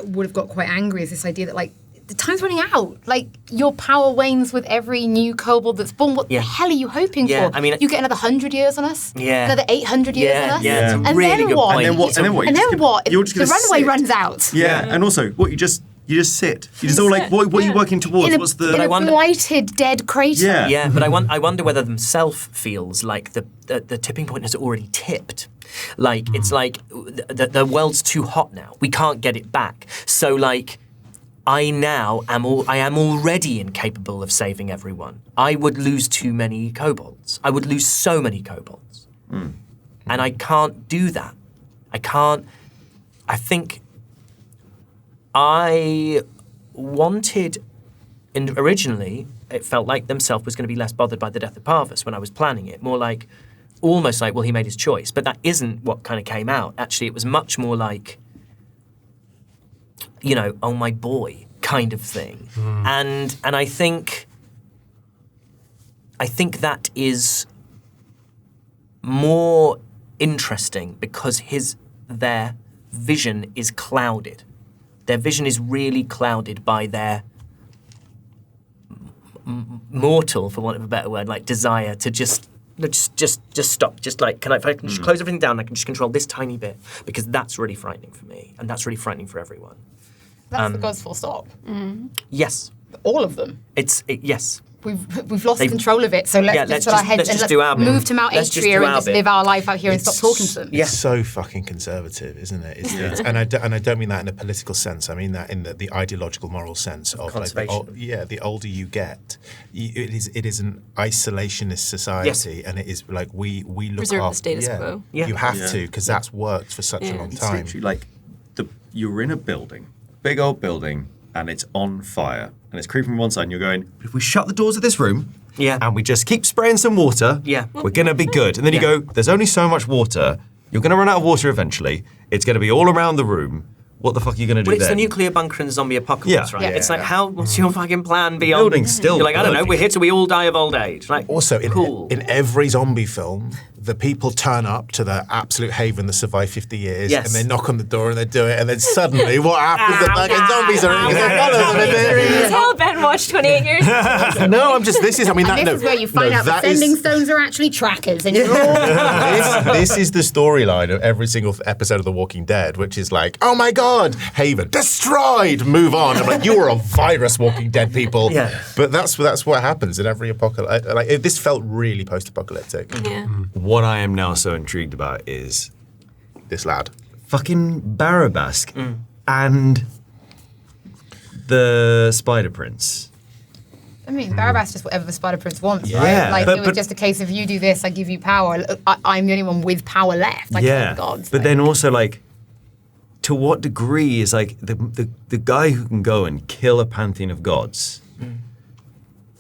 would have got quite angry, is this idea that like the time's running out. Like, your power wanes with every new kobold that's born. What the hell are you hoping for? I mean, you get another 100 years on us? Yeah. Another 800 years on us? Yeah, And really then good what? point. And then what? You're just The gonna runway sit. runs out. Yeah, and also what you just You just sit. You just all like, what are you working towards? What's the... in a blighted, dead crater. Yeah. Yeah, but I wonder whether themself feels like the tipping point has already tipped. Like, it's like the world's too hot now. We can't get it back. So, like, I am already incapable of saving everyone. I would lose too many kobolds. I would lose so many kobolds. And I can't do that. I think I wanted, and originally it felt like themself was going to be less bothered by the death of Parvus when I was planning it. More like, almost like, well, he made his choice. But that isn't what kind of came out. Actually, it was much more like, you know, oh my boy kind of thing. And I think that is more interesting because their vision is clouded. Their vision is really clouded by their mortal, for want of a better word, like desire to just stop. Just like, if I can just close everything down, I can just control this tiny bit, because that's really frightening for me, and that's really frightening for everyone. That's the gods full stop. Yes. All of them. Yes. We've lost control of it, so let's put our heads and let's move to Mount Atria and just live our life out here and stop talking to them. It's so fucking conservative, isn't it? And I don't mean that in a political sense. I mean that in the ideological, moral sense of conservation. Like the older you get, it is an isolationist society, and it is like we look Preserve the after status quo. Yeah. You have to, because that's worked for such a long It's time. literally like you're in a building, big old building, and it's on fire, and it's creeping from one side, and you're going, if we shut the doors of this room, and we just keep spraying some water, we're gonna be good. And then you go, there's only so much water, you're gonna run out of water eventually, it's gonna be all around the room, what the fuck are you gonna do Well, it's then? the nuclear bunker and the zombie apocalypse, right? Yeah. It's like, what's your fucking plan beyond? Building's still You're like, I don't know, working. we're here till we all die of old age. Like, Also, cool. in every zombie film, the people turn up to the absolute haven that survived 50 years, and they knock on the door and they do it, and then suddenly what happens? The fucking zombies are in there. Tell Ben watched 28 years. No, this is where you find out the sending stones are actually trackers, and you're all... this is the storyline of every single episode of The Walking Dead, which is like, oh my god, Haven destroyed, move on. I'm like, you are a virus, Walking Dead people. Yeah. But that's what happens in every apocalypse. Like, this felt really post-apocalyptic. Yeah. What I am now so intrigued about is This lad. fucking Barabask and the Spider Prince. I mean, Barabbas just whatever the Spider Prince wants, Yeah, right? Like, but- it was just a case of you do this, I give you power. I'm the only one with power left. Like, yeah, thank God. but then also like, to what degree is like the guy who can go and kill a pantheon of gods,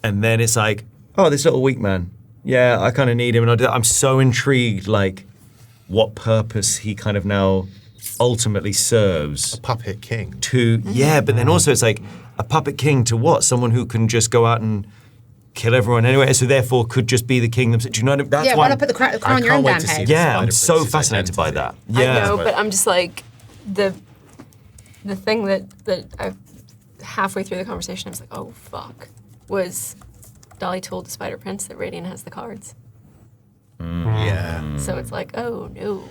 and then it's like, oh, this little weak man, yeah, I kind of need him, and I'm so intrigued, like, what purpose he kind of now ultimately serves. Puppet king. But then also it's like, a puppet king to what? Someone who can just go out and kill everyone anyway, so therefore could just be the king themselves. Do you know what I mean? That's why not put the crown on your own damn head? Yeah, I'm Spider so Prince's fascinated by identity. that. Yeah. I know, but I'm just like, the thing that I halfway through the conversation, I was like, oh fuck, was Dolly told the Spider Prince that Raidion has the cards. Yeah. So it's like, oh no.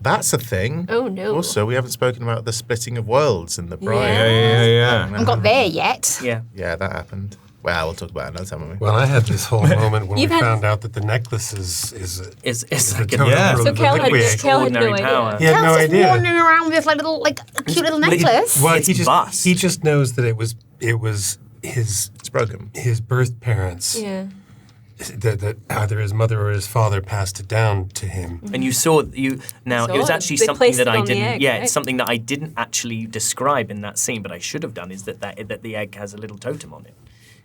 That's a thing. Oh no. Also, we haven't spoken about the splitting of worlds and the bride. Yeah. I haven't got there yet. Yeah. Yeah, that happened. Well, we'll talk about it another time, won't we? Well, I had this whole moment when we You've had- found out that the necklace is It's a like totem Yeah. for So the Kel had liquid. no extraordinary idea. power. He had no Kel's just idea. wandering around with this like a cute little necklace. Well, It's bust. he just knows that it was his It's broken. birth parents Yeah. that either his mother or his father passed it down to him. And you saw now So it was actually they something placed that it I on the didn't. egg, Yeah, right? it's something that I didn't actually describe in that scene, but I should have done. Is that the egg has a little totem on it,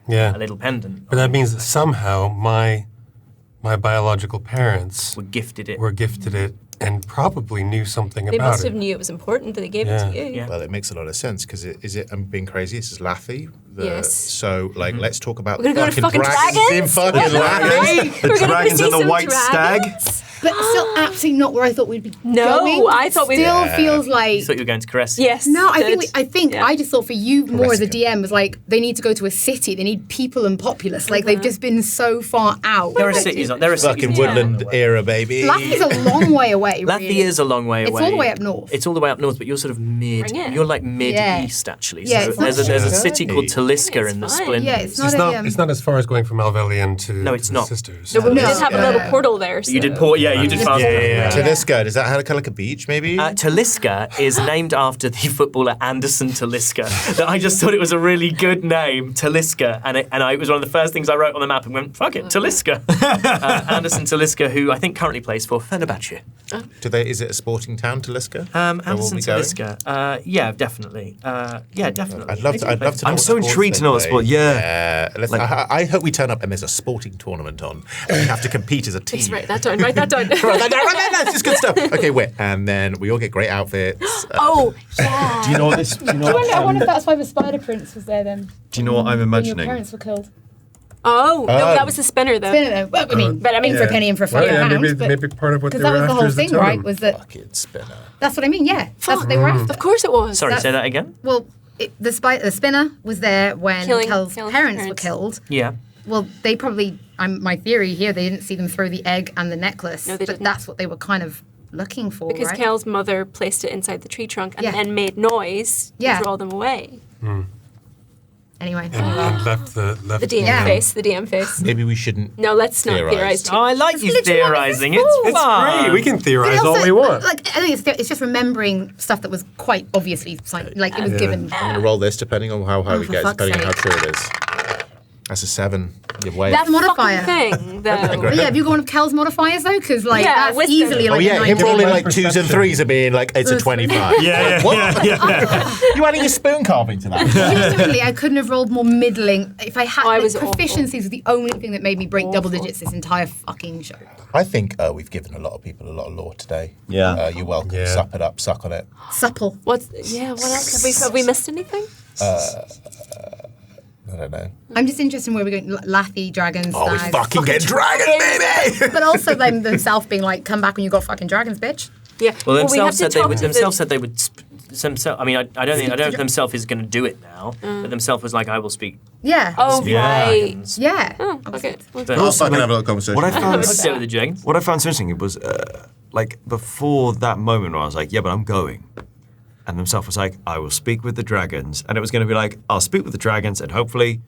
Yeah, a little pendant. but that means that somehow my biological parents Were gifted it. were gifted it and probably knew something They about must have it. knew it was important that they gave it Yeah. to you. Yeah. Well, it makes a lot of sense because I'm being crazy. This is Laffy. Yes. So, like, let's talk about We're gonna go to fucking dragons in dragons? fucking Laffy. The We're gonna go dragons see and the some white dragons? stag. But still absolutely not where I thought we'd be No, going. I thought we'd- Still feels like... You thought you were going to caress. Yes. No, I did. think Yeah. I just thought for you more as a Correct. DM was like they need to go to a city. They need people and populace. Like they've just been so far out. There are cities. There are Fucking cities. woodland era, baby. Laffy's a long way away. Laffy really. is a long way away. It's all the way up north. It's all the way up north, but you're sort of mid. Bring it. You're like mid-east, actually. Yeah, So it's not there's a too city bad. called Talisker It's in the fine. Splendid. Yeah, it's not It's not as far as going from Alvelian to No, it's the not. Sisters. No, but we No. did have a little portal there. So. You did port. Yeah, you did fast. Talisker, does that have like a beach, maybe? Talisker is named after the footballer Anderson Talisker. That I just thought it was a really good name, Talisker, and it was one of the first things I wrote on the map and went, fuck it, Talisker. Anderson Talisker, who I think currently plays for Fenerbahce. Is it a sporting town, Talisker? Anderson we going? Talisker. Yeah, definitely. Definitely. I'd love to know. I'm what so sports intrigued to they know what play. sport- yeah. I hope we turn up and there's a sporting tournament on, and we have to compete as a team. Just write that down. Write that down. That's just good stuff. Okay, wait, and then we all get great outfits. Oh, yeah. Do you know what this? Do you know I what, wonder if that's why the Spider Prince was there then. do you know what I'm When your imagining? parents were killed. Oh, no, that was the spinner, though. Spinner though. Well, I mean, for a penny and for a Well, fucking yeah, pound. maybe part of what they because that were was the after whole is the thing, right? totem. Was that Fucking spinner. that's what I mean? Yeah, that's what they were after. Of course it was. Sorry, That's- say that again? Well, the spinner was there when Killing Kel's Kel's parents were parents. killed. Yeah. Well, they probably. My theory here, they didn't see them throw the egg and the necklace. No, they but didn't. that's what they were kind of looking for, Because right? Kel's mother placed it inside the tree trunk and Yeah. then made noise Yeah. to draw them away. Anyway. And left The DM Yeah. face. The DM face. Maybe we shouldn't. No, let's not Theorise. theorize. Oh, I like you literally what theorising. this is It's for. fun. Hey, we can theorize But all also, we want. Like, I think it's just remembering stuff that was quite obviously like it was given. I'm gonna roll this depending on how high we for get, fuck's depending on how sake. true it is. That's a 7. You're way. That modifier. fucking thing, though. But yeah, have you got one of Kel's modifiers though? Because like Yeah, that's wisdom. easily Oh like yeah, a him 9. rolling like 2s and 3s and being like it's a 25. Yeah. You adding your spoon carving to that? Genuinely, I couldn't have rolled more middling. If I had, I like, was awful. proficiencies were the only thing that made me break double digits this entire fucking show. I think we've given a lot of people a lot of lore today. Yeah. You're welcome. Yeah. Sup it up, suck on it. Supple. What else? Have we missed anything? I don't know. I'm just interested in where we're going. Lathy, dragons, Oh, we stags. fucking get dragons, baby! But also them themselves being like, come back when you got fucking dragons, bitch. Yeah. Well, we themselves have to said they talk would. to the- Themselves said they would. I mean, I don't know if themselves is going to do it now, but themselves was like, I will speak. Yeah. Oh, right. dragons. Yeah. Oh, okay. But We'll fucking have a little conversation. What I found I'd do it with the dragons. What I found so interesting was, like, before that moment where I was like, yeah, but I'm going. And himself was like, I will speak with the dragons. And it was going to be like, I'll speak with the dragons and hopefully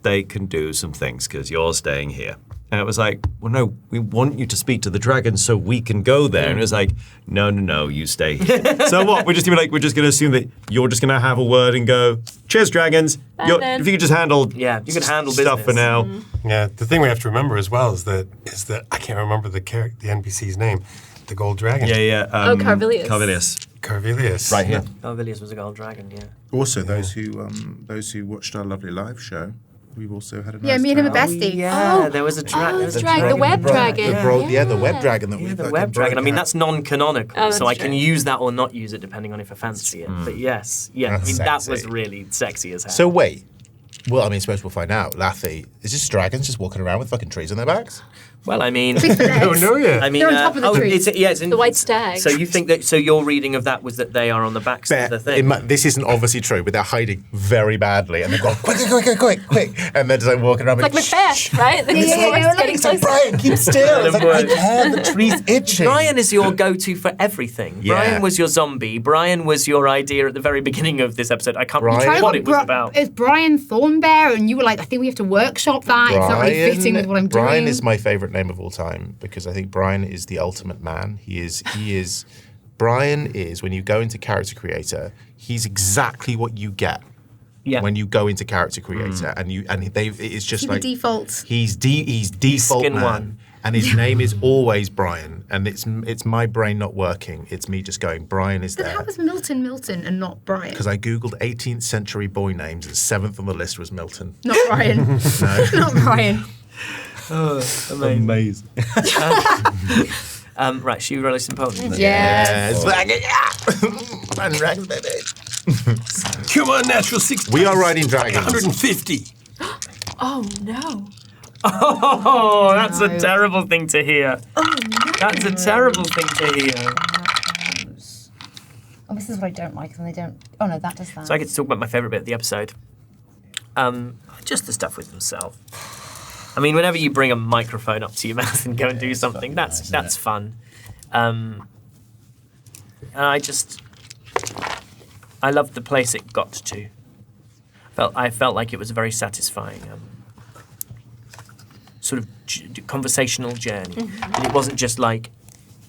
they can do some things because you're staying here. And it was like, well, no, we want you to speak to the dragons so we can go there. And it was like, no, you stay here. So what? We're just going to assume that you're just going to have a word and go, cheers, dragons. then. If you could just handle Yeah, you can handle stuff for business. now. Yeah, the thing we have to remember as well is that I can't remember the NPC's name, the gold dragon. Yeah. Carvilius. Carvilius. Right here. Villiers was a gold dragon, yeah. Also, those who watched our lovely live show, we've also had a nice Yeah, me and him are time. besties. Yeah, there was a dragon. the web dragon. The web dragon that we The fucking web dragon. I mean, broke that's non-canonical, Oh, that's so I true. can use that or not use it depending on if I fancy it. But yes, I That's mean, that sexy. was really sexy as hell. So wait. Well, I mean, I suppose we'll find out. Lathy, is just dragons just walking around with fucking trees on their backs? well, I mean, Oh, no, yeah. I mean, They're on top of the tree. it's in, The white stag. So you think that? So your reading of that was that they are on the backs of the thing. This isn't obviously true, but they're hiding very badly, and they're going quick, and they're just like walking around. Like Macbeth, right? The yeah, sword's yeah, getting like- closer. Brian, keep still. It's like, I can't. The tree's itching. Brian is your go-to for everything. Yeah. Brian was your zombie. Brian was your idea at the very beginning of this episode. I can't Brian- remember Try what it was about. It's Brian Thornbear, and you were like, I think we have to workshop that. It's not really fitting with what I'm doing. Brian is my favourite name of all time because I think Brian is the ultimate man. He is. Brian is, when you go into Character Creator, he's exactly what you get Yeah. when you go into Character Creator, and it's just He's the like default. He's default skin man, one. and his name is always Brian, and it's my brain not working. It's me just going, Brian is Then there. how was Milton and not Brian? Because I googled 18th century boy names, and 7th on the list was Milton. Not Brian. Not Brian. Amazing. Right, should we roll some poems? Yes. Riding dragons, baby. Come on, natural 60. We are riding dragons. 150. Oh no. Oh, that's a terrible thing to hear. Oh no. That's a terrible thing to hear. Oh, this is what I don't like, and they don't. Oh no, that does that. So I get to talk about my favourite bit of the episode. Just the stuff with himself. I mean, whenever you bring a microphone up to your mouth and go and do something, that's fun. And I loved the place it got to. I felt like it was a very satisfying sort of conversational journey. And it wasn't just like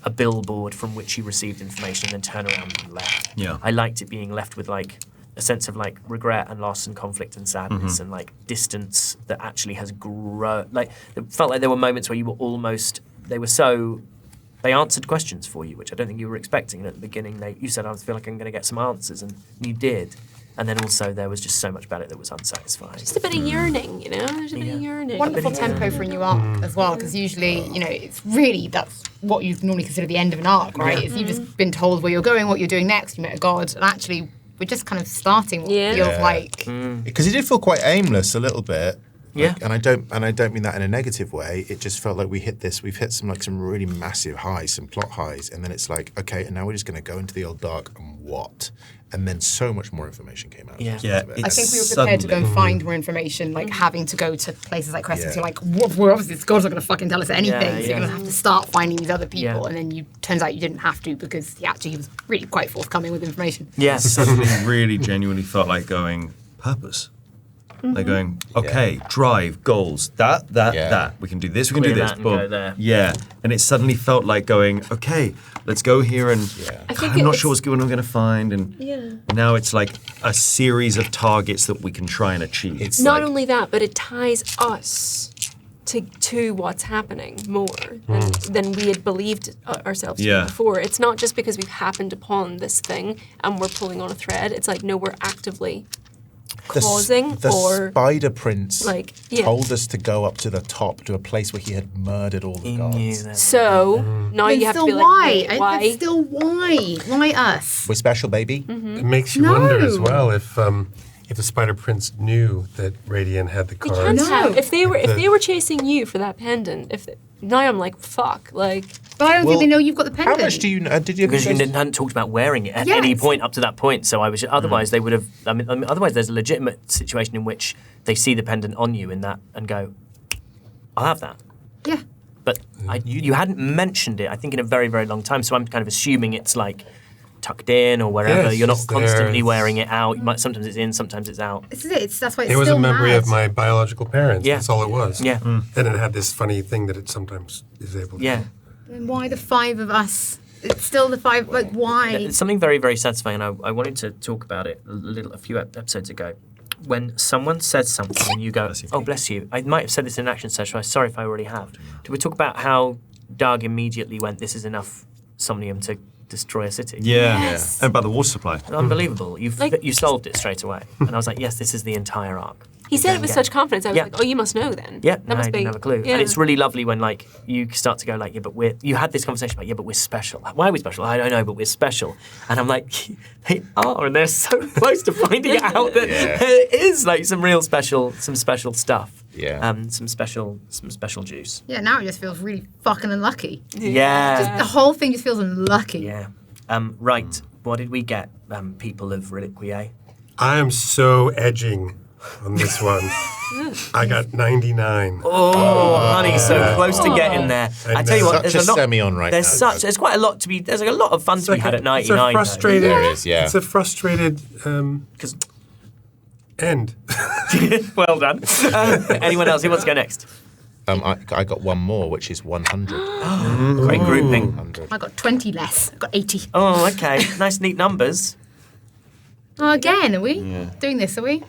a billboard from which he received information and then turned around and left. Yeah. I liked it being left with like a sense of like regret and loss and conflict and sadness and like distance that actually has grown. Like it felt like there were moments where you were almost, they answered questions for you, which I don't think you were expecting. And at the beginning, you said, I feel like I'm going to get some answers, and you did. And then also there was just so much about it that was unsatisfying. Just a bit of yearning, you know? There's a bit of yearning. Wonderful tempo for a new arc as well, because usually, it's really, that's what you normally consider the end of an arc, right? Is you've just been told where you're going, what you're doing next, you met a god, and actually we're just kind of starting what feels like... Because it did feel quite aimless a little bit. Yeah. And I don't mean that in a negative way. It just felt like we've hit some really massive highs, some plot highs, and then it's like, okay, and now we're just going to go into the old dark, and what? And then so much more information came out. Yeah. I think we were prepared to go and find more information, like having to go to places like Crescent. You're like, we're obviously, this god's not going to fucking tell us anything, so you're going to have to start finding these other people, and then turns out you didn't have to, because he was really quite forthcoming with information. Yes. Suddenly really genuinely felt like going, purpose. They're going, okay, drive, goals, that. We can do this, we can do Clear this. that and go there. Yeah. And it suddenly felt like going, okay, let's go here and I'm not sure what's going on, I'm going to find. And now it's like a series of targets that we can try and achieve. It's Not like, only that, but it ties us to what's happening more than we had believed ourselves to before. It's not just because we've happened upon this thing and we're pulling on a thread. It's like, no, we're actively causing the Spider Prince told us to go up to the top to a place where he had murdered all the gods. So now you have to be like, why? It's still why? Why us? We're special, baby. It makes you wonder as well if the Spider Prince knew that Raidion had the They cards. can't have. If they were chasing you for that pendant, now I'm like, fuck, like. But I don't think they know you've got the pendant. How much do you know? Did you? Because you hadn't talked about wearing it at any point up to that point. So I was. Otherwise, they would have. I mean, otherwise, there's a legitimate situation in which they see the pendant on you in that and go, "I'll have that." Yeah. But you hadn't mentioned it, I think, in a very, very long time. So I'm kind of assuming it's like tucked in or wherever. Yes, You're not it's constantly there. wearing it out. Sometimes it's in, sometimes it's out. This is it. That's why it's It was still a memory mad. of my biological parents. Yeah. That's all it was. Yeah. Then it had this funny thing that it sometimes is able to Yeah. do. And why the five of us? It's still the five. Like why? It's something very, very satisfying, and I wanted to talk about it a few episodes ago. When someone says something and you go, "Oh, bless you," I might have said this in an action session. I'm sorry if I already have. Did we talk about how Doug immediately went, "This is enough somnium to destroy a city"? Yeah. Yes. And about the water supply. Unbelievable. You solved it straight away, and I was like, "Yes, this is the entire arc." He said it with such confidence. I was Yeah. like, oh, you must know then. Yeah, that no, must I be. didn't have a clue. Yeah. And it's really lovely when like you start to go like, yeah, but you had this conversation about, yeah, but we're special. Why are we special? I don't know, but we're special. And I'm like, they are, and they're so close to finding out that there is like some special stuff. Yeah. Some special juice. Yeah. Now it just feels really fucking unlucky. Yeah. Just, the whole thing just feels unlucky. Yeah. Right. What did we get, people of Reliquiae? I am so edging on this one. I got 99. Oh, honey, so close to getting there. I tell you what, Such there's a a lot. semi on right There's now. there's quite a lot to be. There's like a lot of fun to be had at 99. It's a frustrated. There is, yeah. It's a frustrated Because end. well done. Anyone else? Who wants to go next? I got one more, which is 100. Great grouping. 100. I got 20 less. I got 80. Oh, okay. Nice, neat numbers. Oh, again, are we doing this? Are we?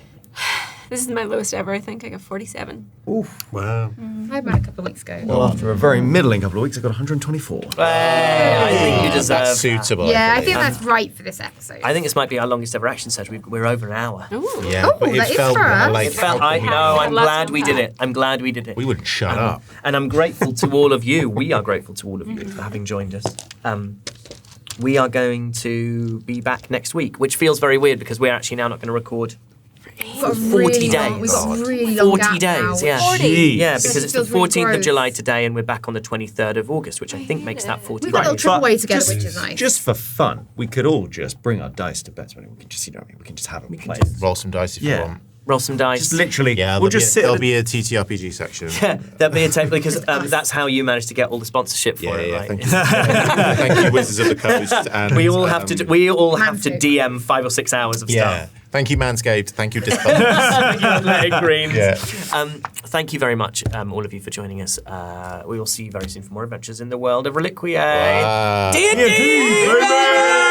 This is my lowest ever, I think. I got 47. Wow. I had mine a couple of weeks ago. Well, after a very middling couple of weeks, I got 124. I think you deserve That's suitable. Yeah, I believe. think that's right for this episode. I think this might be our longest ever action session. We're over an hour. Ooh. Yeah, Oh, but it that is felt for more us. like It felt, I know, I'm Lots glad of we did it. I'm glad we did it. we wouldn't shut up. And I'm grateful to all of you. We are grateful to all of you for having joined us. We are going to be back next week, which feels very weird because we're actually now not going to record For 40 days. We've got a really long 40 gap now, days, which- yeah. 40. Yeah, This because it's the feels really 14th of gross. July today, and we're back on the 23rd of August, which I think makes that 40 We've got a days. little triple But way together, just- which is nice. Just for fun, we could all just bring our dice to bed. We can just, we can just have a play. Roll some dice if you Yeah. want. Roll some dice. Just literally, Yeah, we'll just sit. there'll at be a TTRPG section. Yeah, that'd be a tape because that's how you managed to get all the sponsorship for it. Yeah, right? thank you. Thank you, Wizards of the Coast. And, We all have to. We all have to Manscaped. DM 5 or 6 hours of Yeah. stuff. Thank you, Manscaped. Thank you, Discount. Athletic Greens. Yeah. Thank you very much, all of you, for joining us. We will see you very soon for more adventures in the world of Reliquiae. Wow. D&D!